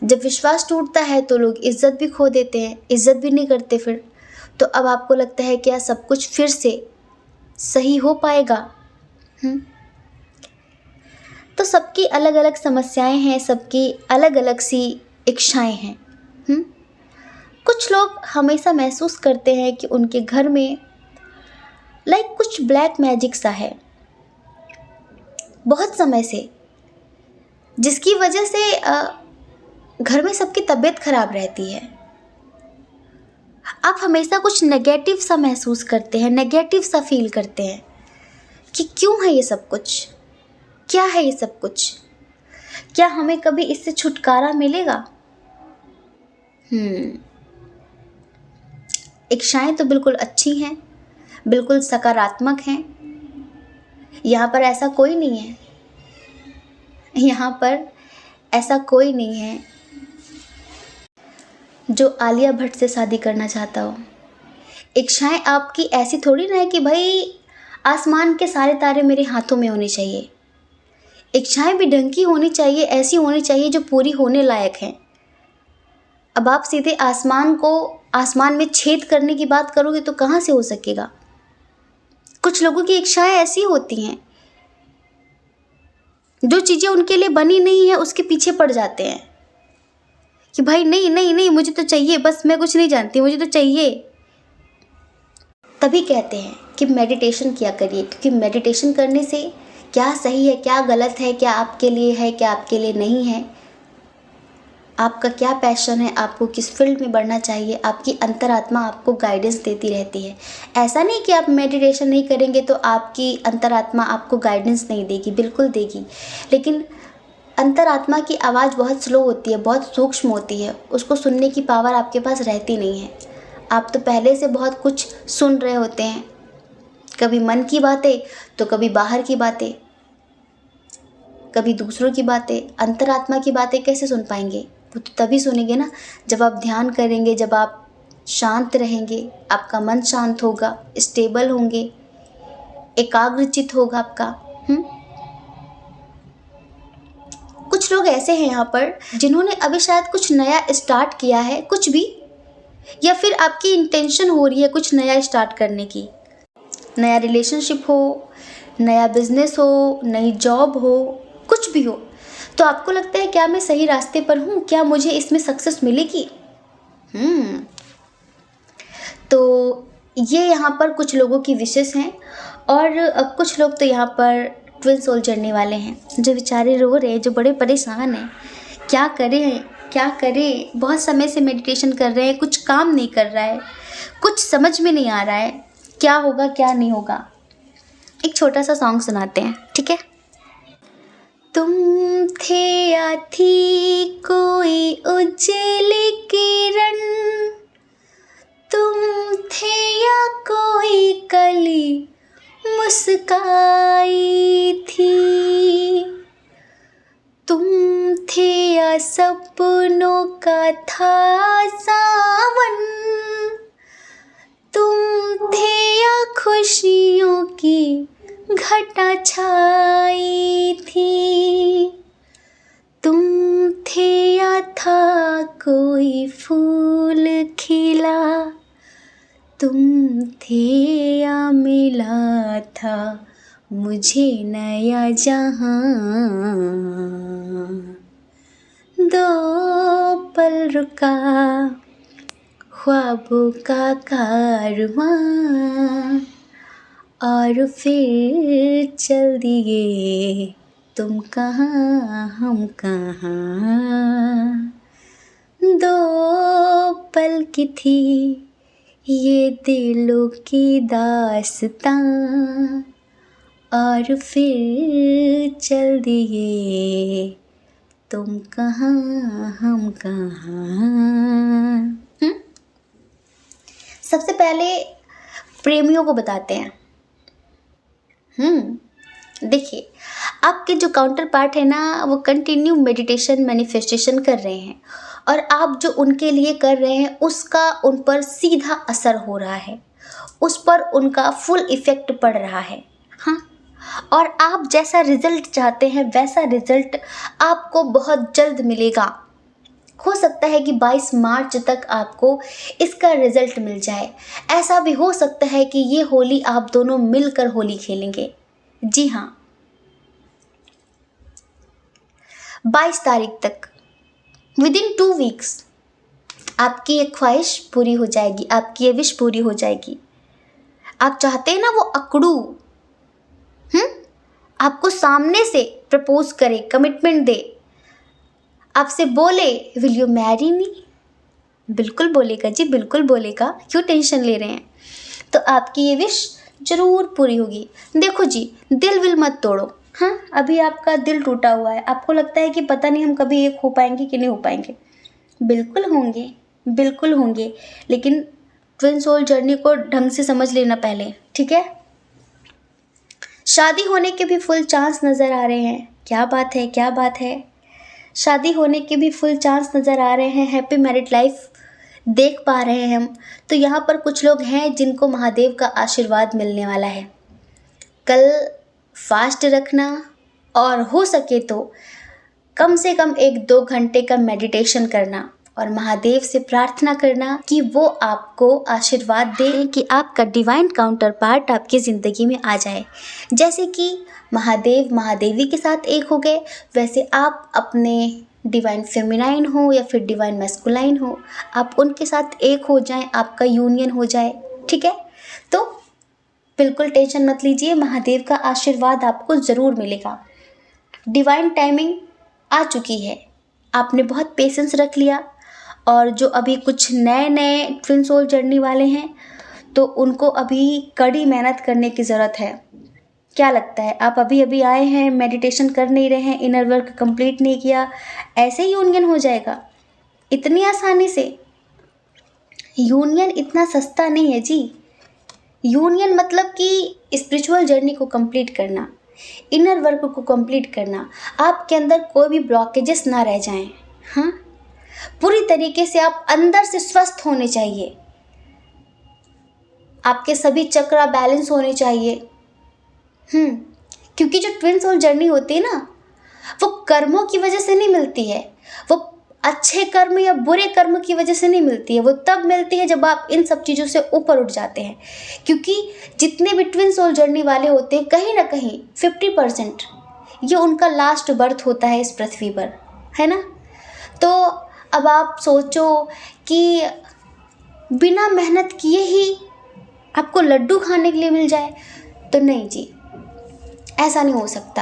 जब विश्वास टूटता है तो लोग इज्जत भी खो देते हैं, इज्जत भी नहीं करते फिर। तो अब आपको लगता है क्या सब कुछ फिर से सही हो पाएगा? तो सबकी अलग अलग समस्याएं हैं, सबकी अलग अलग सी इच्छाएं हैं। कुछ लोग हमेशा महसूस करते हैं कि उनके घर में लाइक कुछ ब्लैक मैजिक सा है बहुत समय से, जिसकी वजह से घर में सबकी तबीयत खराब रहती है। आप हमेशा कुछ नेगेटिव सा महसूस करते हैं, नेगेटिव सा फील करते हैं कि क्यों है ये सब कुछ, क्या है ये सब कुछ, क्या हमें कभी इससे छुटकारा मिलेगा? इच्छाएं तो बिल्कुल अच्छी हैं, बिल्कुल सकारात्मक हैं। यहाँ पर ऐसा कोई नहीं है, यहाँ पर ऐसा कोई नहीं है जो आलिया भट्ट से शादी करना चाहता हो। इच्छाएं आपकी ऐसी थोड़ी ना है कि भाई आसमान के सारे तारे मेरे हाथों में होने चाहिए। इच्छाएं भी ढंग की होनी चाहिए, ऐसी होनी चाहिए जो पूरी होने लायक हैं। अब आप सीधे आसमान में छेद करने की बात करोगे तो कहाँ से हो सकेगा? कुछ लोगों की इच्छाएं ऐसी होती हैं, जो चीज़ें उनके लिए बनी नहीं है उसके पीछे पड़ जाते हैं कि भाई नहीं नहीं नहीं, मुझे तो चाहिए, बस मैं कुछ नहीं जानती, मुझे तो चाहिए। तभी कहते हैं कि मेडिटेशन किया करिए, क्योंकि मेडिटेशन करने से क्या सही है, क्या गलत है, क्या आपके लिए है, क्या आपके लिए नहीं है, आपका क्या पैशन है, आपको किस फील्ड में बढ़ना चाहिए, आपकी अंतरात्मा आपको गाइडेंस देती रहती है। ऐसा नहीं कि आप मेडिटेशन नहीं करेंगे तो आपकी अंतरात्मा आपको गाइडेंस नहीं देगी, बिल्कुल देगी। लेकिन अंतरात्मा की आवाज़ बहुत स्लो होती है, बहुत सूक्ष्म होती है, उसको सुनने की पावर आपके पास रहती नहीं है। आप तो पहले से बहुत कुछ सुन रहे होते हैं, कभी मन की बातें तो कभी बाहर की बातें, कभी दूसरों की बातें। अंतरात्मा की बातें कैसे सुन पाएंगे? वो तो तभी सुनेंगे ना जब आप ध्यान करेंगे, जब आप शांत रहेंगे, आपका मन शांत होगा, स्टेबल होंगे, एकाग्रचित होगा आपका। कुछ लोग ऐसे हैं यहाँ पर जिन्होंने अभी शायद कुछ नया स्टार्ट किया है, कुछ भी, या फिर आपकी इंटेंशन हो रही है कुछ नया स्टार्ट करने की। नया रिलेशनशिप हो, नया बिजनेस हो, नई जॉब हो, कुछ भी हो, तो आपको लगता है क्या मैं सही रास्ते पर हूँ, क्या मुझे इसमें सक्सेस मिलेगी? तो ये यहाँ पर कुछ लोगों की विशेष हैं। और कुछ लोग तो यहाँ पर ट्विन सोल जर्नी वाले हैं जो बेचारे रो रहे हैं, जो बड़े परेशान हैं। क्या करें क्या करें, बहुत समय से मेडिटेशन कर रहे हैं, कुछ काम नहीं कर रहा है, कुछ समझ में नहीं आ रहा है, क्या होगा क्या नहीं होगा। एक छोटा सा सॉन्ग सुनाते हैं, ठीक है। तुम थे या थी कोई उजली किरण, तुम थे या कोई कली मुस्काई थी, तुम थे या सपनों का था सावन, तुम थे या खुशियों की घटा छाई थी, तुम थे या था कोई फूल खिला, तुम थे या मिला था मुझे नया जहां, दो पल रुका ख्वाबों का कारवां और फिर चल दिए तुम कहाँ हम कहाँ, दो पल की थी ये दिलों की दास्तां और फिर चल दिए तुम कहाँ हम कहाँ। सबसे पहले प्रेमियों को बताते हैं। देखिए, आपके जो काउंटर पार्ट है ना, वो कंटिन्यू मेडिटेशन मैनिफेस्टेशन कर रहे हैं और आप जो उनके लिए कर रहे हैं उसका उन पर सीधा असर हो रहा है, उस पर उनका फुल इफ़ेक्ट पड़ रहा है। हाँ, और आप जैसा रिज़ल्ट चाहते हैं वैसा रिज़ल्ट आपको बहुत जल्द मिलेगा। हो सकता है कि 22 मार्च तक आपको इसका रिज़ल्ट मिल जाए। ऐसा भी हो सकता है कि ये होली आप दोनों मिलकर होली खेलेंगे। जी हाँ, 22 तारीख तक, विदिन 2 वीक्स आपकी ये ख्वाहिश पूरी हो जाएगी, आपकी ये विश पूरी हो जाएगी। आप चाहते हैं ना वो अकड़ू आपको सामने से प्रपोज करे, कमिटमेंट दे, आपसे बोले विल यू मैरी मी। बिल्कुल बोलेगा जी, बिल्कुल बोलेगा, क्यों टेंशन ले रहे हैं। तो आपकी ये विश ज़रूर पूरी होगी। देखो जी, दिल विल मत तोड़ो। हाँ, अभी आपका दिल टूटा हुआ है, आपको लगता है कि पता नहीं हम कभी एक हो पाएंगे कि नहीं हो पाएंगे। बिल्कुल होंगे, बिल्कुल होंगे, लेकिन ट्विन सोल जर्नी को ढंग से समझ लेना पहले, ठीक है। शादी होने के भी फुल चांस नज़र आ रहे हैं। क्या बात है, क्या बात है। शादी होने के भी फुल चांस नज़र आ रहे हैं, हैप्पी मैरिड लाइफ देख पा रहे हैं हम। तो यहाँ पर कुछ लोग हैं जिनको महादेव का आशीर्वाद मिलने वाला है। कल फास्ट रखना और हो सके तो कम से कम 1-2 घंटे का मेडिटेशन करना और महादेव से प्रार्थना करना कि वो आपको आशीर्वाद दे कि आपका डिवाइन काउंटर पार्ट आपकी ज़िंदगी में आ जाए। जैसे कि महादेव महादेवी के साथ एक हो गए, वैसे आप अपने डिवाइन फेमिनाइन हो या फिर डिवाइन मैस्कुलाइन हो, आप उनके साथ एक हो जाएं, आपका यूनियन हो जाए, ठीक है। तो बिल्कुल टेंशन मत लीजिए, महादेव का आशीर्वाद आपको ज़रूर मिलेगा। डिवाइन टाइमिंग आ चुकी है, आपने बहुत पेशेंस रख लिया, और जो अभी कुछ नए नए ट्विन सोल जर्नी वाले हैं तो उनको अभी कड़ी मेहनत करने की ज़रूरत है। क्या लगता है, आप अभी अभी आए हैं, मेडिटेशन कर नहीं रहे हैं, इनर वर्क कंप्लीट नहीं किया, ऐसे ही यूनियन हो जाएगा इतनी आसानी से? यूनियन इतना सस्ता नहीं है जी। यूनियन मतलब कि स्पिरिचुअल जर्नी को कंप्लीट करना, इनर वर्क को कंप्लीट करना, आपके अंदर कोई भी ब्लॉकेजेस ना रह जाएं। हाँ, पूरी तरीके से आप अंदर से स्वस्थ होने चाहिए, आपके सभी चक्र बैलेंस होने चाहिए। क्योंकि जो ट्विन सोल जर्नी होती है ना, वो कर्मों की वजह से नहीं मिलती है, वो अच्छे कर्म या बुरे कर्म की वजह से नहीं मिलती है, वो तब मिलती है जब आप इन सब चीज़ों से ऊपर उठ जाते हैं। क्योंकि जितने भी ट्विन सोल जर्नी वाले होते हैं, कहीं ना कहीं 50% ये उनका लास्ट बर्थ होता है इस पृथ्वी पर, है ना। तो अब आप सोचो कि बिना मेहनत किए ही आपको लड्डू खाने के लिए मिल जाए, तो नहीं जी, ऐसा नहीं हो सकता।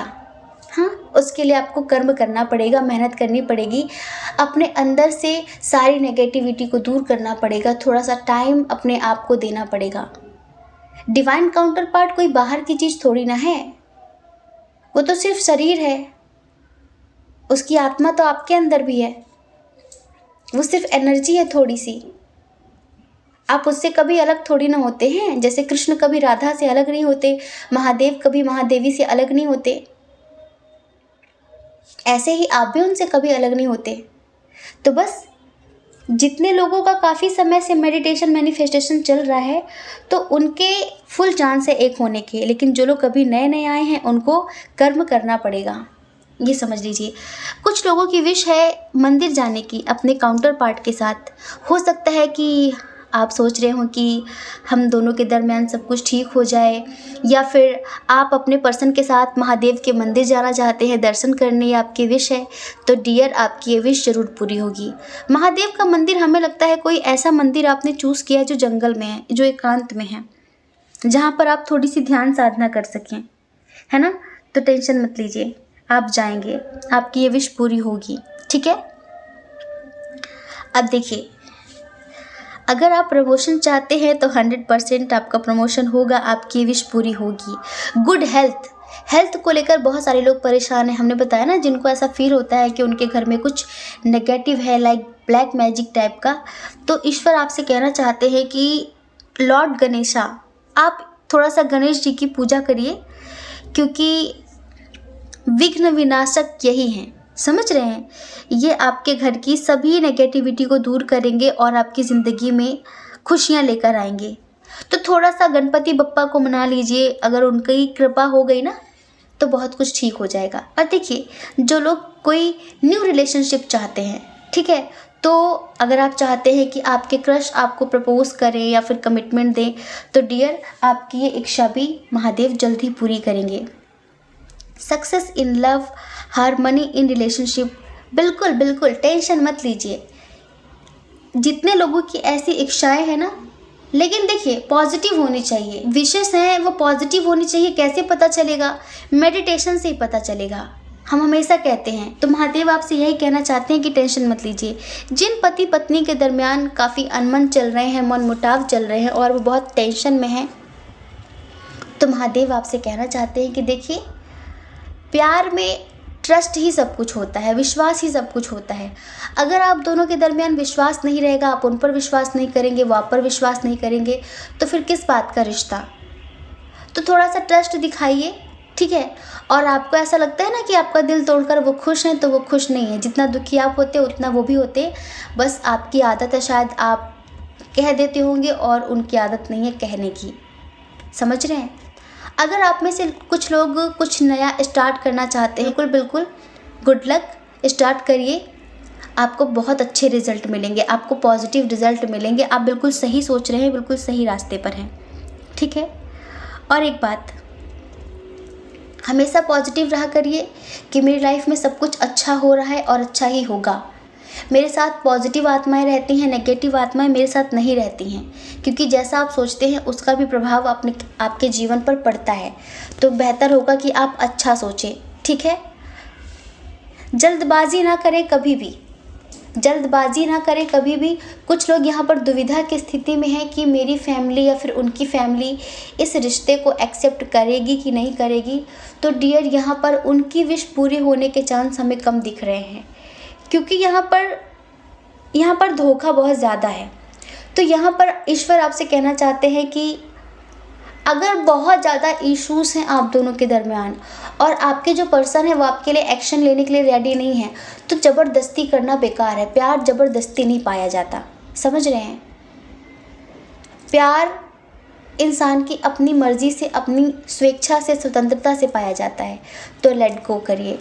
हाँ, उसके लिए आपको कर्म करना पड़ेगा, मेहनत करनी पड़ेगी, अपने अंदर से सारी नेगेटिविटी को दूर करना पड़ेगा, थोड़ा सा टाइम अपने आप को देना पड़ेगा। डिवाइन काउंटर पार्ट कोई बाहर की चीज़ थोड़ी ना है, वो तो सिर्फ शरीर है, उसकी आत्मा तो आपके अंदर भी है, वो सिर्फ एनर्जी है थोड़ी सी। आप उससे कभी अलग थोड़ी ना होते हैं, जैसे कृष्ण कभी राधा से अलग नहीं होते, महादेव कभी महादेवी से अलग नहीं होते, ऐसे ही आप भी उनसे कभी अलग नहीं होते। तो बस जितने लोगों का काफ़ी समय से मेडिटेशन मैनिफेस्टेशन चल रहा है, तो उनके फुल चांस है एक होने के, लेकिन जो लोग कभी नए नए आए हैं उनको कर्म करना पड़ेगा, ये समझ लीजिए। कुछ लोगों की विश है मंदिर जाने की अपने काउंटर पार्ट के साथ। हो सकता है कि आप सोच रहे हो कि हम दोनों के दरमियान सब कुछ ठीक हो जाए, या फिर आप अपने पर्सन के साथ महादेव के मंदिर जाना चाहते हैं दर्शन करने, ये आपकी विश है। तो डियर, आपकी ये विश ज़रूर पूरी होगी। महादेव का मंदिर, हमें लगता है कोई ऐसा मंदिर आपने चूज़ किया है जो जंगल में है, जो एकांत में है, जहाँ पर आप थोड़ी सी ध्यान साधना कर सकें, है ना। तो टेंशन मत लीजिए, आप जाएंगे, आपकी ये विश पूरी होगी, ठीक है। अब देखिए, अगर आप प्रमोशन चाहते हैं तो 100% आपका प्रमोशन होगा, आपकी विश पूरी होगी। गुड हेल्थ को लेकर बहुत सारे लोग परेशान हैं, हमने बताया ना, जिनको ऐसा फील होता है कि उनके घर में कुछ नेगेटिव है, लाइक ब्लैक मैजिक टाइप का। तो ईश्वर आपसे कहना चाहते हैं कि लॉर्ड गणेशा, आप थोड़ा सा गणेश जी की पूजा करिए, क्योंकि विघ्न विनाशक यही हैं, समझ रहे हैं। ये आपके घर की सभी नेगेटिविटी को दूर करेंगे और आपकी ज़िंदगी में खुशियाँ लेकर आएंगे। तो थोड़ा सा गणपति बप्पा को मना लीजिए, अगर उनकी कृपा हो गई ना तो बहुत कुछ ठीक हो जाएगा। और देखिए, जो लोग कोई न्यू रिलेशनशिप चाहते हैं, ठीक है, तो अगर आप चाहते हैं कि आपके क्रश आपको प्रपोज करें या फिर कमिटमेंट दें, तो डियर, आपकी ये इच्छा भी महादेव जल्द ही पूरी करेंगे। Success in love, harmony in relationship, बिल्कुल बिल्कुल टेंशन मत लीजिए। जितने लोगों की ऐसी इच्छाएं हैं ना, लेकिन देखिए पॉजिटिव होनी चाहिए, विशेष हैं वो पॉजिटिव होनी चाहिए। कैसे पता चलेगा? मेडिटेशन से ही पता चलेगा, हम हमेशा कहते हैं। तो महादेव आपसे यही कहना चाहते हैं कि टेंशन मत लीजिए। जिन पति पत्नी के दरमियान काफ़ी अनमन चल रहे हैं, मन मुटाव चल रहे हैं और वो बहुत टेंशन में हैं, तो महादेव आपसे कहना चाहते हैं कि देखिए, प्यार में ट्रस्ट ही सब कुछ होता है, विश्वास ही सब कुछ होता है। अगर आप दोनों के दरमियान विश्वास नहीं रहेगा, आप उन पर विश्वास नहीं करेंगे, वो आप पर विश्वास नहीं करेंगे, तो फिर किस बात का रिश्ता? तो थोड़ा सा ट्रस्ट दिखाइए, ठीक है। और आपको ऐसा लगता है ना कि आपका दिल तोड़कर वो खुश हैं, तो वो खुश नहीं है। जितना दुखी आप होते उतना वो भी होते, बस आपकी आदत है, शायद आप कह देते होंगे और उनकी आदत नहीं है कहने की, समझ रहे हैं। अगर आप में से कुछ लोग कुछ नया स्टार्ट करना चाहते हैं, बिल्कुल बिल्कुल गुड लक, स्टार्ट करिए, आपको बहुत अच्छे रिजल्ट मिलेंगे, आपको पॉजिटिव रिजल्ट मिलेंगे। आप बिल्कुल सही सोच रहे हैं, बिल्कुल सही रास्ते पर हैं, ठीक है। और एक बात, हमेशा पॉजिटिव रहा करिए कि मेरी लाइफ में सब कुछ अच्छा हो रहा है और अच्छा ही होगा। मेरे साथ पॉजिटिव आत्माएं रहती हैं, नेगेटिव आत्माएं मेरे साथ नहीं रहती हैं, क्योंकि जैसा आप सोचते हैं उसका भी प्रभाव आपके जीवन पर पड़ता है। तो बेहतर होगा कि आप अच्छा सोचें, ठीक है। जल्दबाजी ना करें कभी भी, जल्दबाजी ना करें कभी भी। कुछ लोग यहाँ पर दुविधा की स्थिति में हैं कि मेरी फैमिली या फिर उनकी फैमिली इस रिश्ते को एक्सेप्ट करेगी कि नहीं करेगी। तो डियर, यहाँ पर उनकी विश पूरी होने के चांस हमें कम दिख रहे हैं, क्योंकि यहाँ पर धोखा बहुत ज़्यादा है। तो यहाँ पर ईश्वर आपसे कहना चाहते हैं कि अगर बहुत ज़्यादा इश्यूज़ हैं आप दोनों के दरमियान और आपके जो पर्सन है वो आपके लिए एक्शन लेने के लिए रेडी नहीं है, तो ज़बरदस्ती करना बेकार है। प्यार ज़बरदस्ती नहीं पाया जाता, समझ रहे हैं? प्यार इंसान की अपनी मर्ज़ी से, अपनी स्वेच्छा से, स्वतंत्रता से पाया जाता है। तो लेट गो करिए।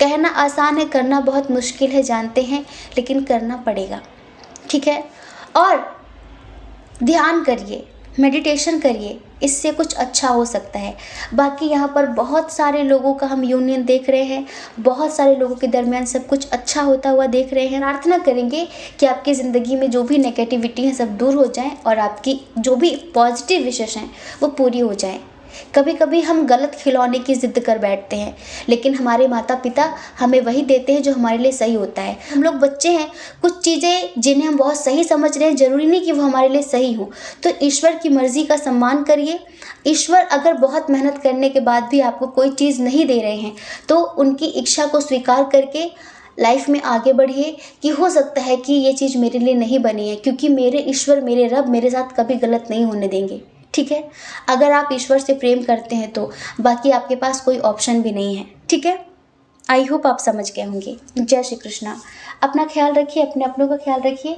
कहना आसान है, करना बहुत मुश्किल है, जानते हैं, लेकिन करना पड़ेगा, ठीक है? और ध्यान करिए, मेडिटेशन करिए, इससे कुछ अच्छा हो सकता है। बाकी यहाँ पर बहुत सारे लोगों का हम यूनियन देख रहे हैं, बहुत सारे लोगों के दरमियान सब कुछ अच्छा होता हुआ देख रहे हैं। प्रार्थना करेंगे कि आपकी ज़िंदगी में जो भी नेगेटिविटी है सब दूर हो जाए और आपकी जो भी पॉजिटिव विशेष हैं वो पूरी हो जाए। कभी कभी हम गलत खिलौने की ज़िद कर बैठते हैं, लेकिन हमारे माता पिता हमें वही देते हैं जो हमारे लिए सही होता है। हम लोग बच्चे हैं, कुछ चीज़ें जिन्हें हम बहुत सही समझ रहे हैं ज़रूरी नहीं कि वो हमारे लिए सही हो। तो ईश्वर की मर्ज़ी का सम्मान करिए। ईश्वर अगर बहुत मेहनत करने के बाद भी आपको कोई चीज़ नहीं दे रहे हैं, तो उनकी इच्छा को स्वीकार करके लाइफ में आगे बढ़िए कि हो सकता है कि ये चीज़ मेरे लिए नहीं बनी है, क्योंकि मेरे ईश्वर, मेरे रब मेरे साथ कभी गलत नहीं होने देंगे, ठीक है? अगर आप ईश्वर से प्रेम करते हैं तो बाकी आपके पास कोई ऑप्शन भी नहीं है, ठीक है? आई होप आप समझ गए होंगे। जय श्री कृष्णा। अपना ख्याल रखिए, अपने अपनों का ख्याल रखिए।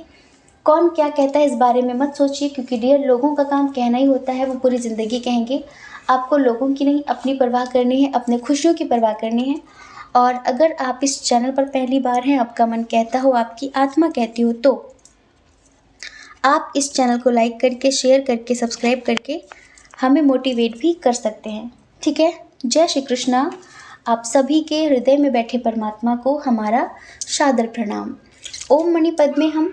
कौन क्या कहता है इस बारे में मत सोचिए, क्योंकि डियर, लोगों का काम कहना ही होता है, वो पूरी ज़िंदगी कहेंगे। आपको लोगों की नहीं, अपनी परवाह करनी है, अपने खुशियों की परवाह करनी है। और अगर आप इस चैनल पर पहली बार हैं, आपका मन कहता हो, आपकी आत्मा कहती हो, तो आप इस चैनल को लाइक करके, शेयर करके, सब्सक्राइब करके हमें मोटिवेट भी कर सकते हैं, ठीक है? जय श्री कृष्णा। आप सभी के हृदय में बैठे परमात्मा को हमारा सादर प्रणाम। ओम मणि पद्मे हम।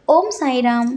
ओम साई राम।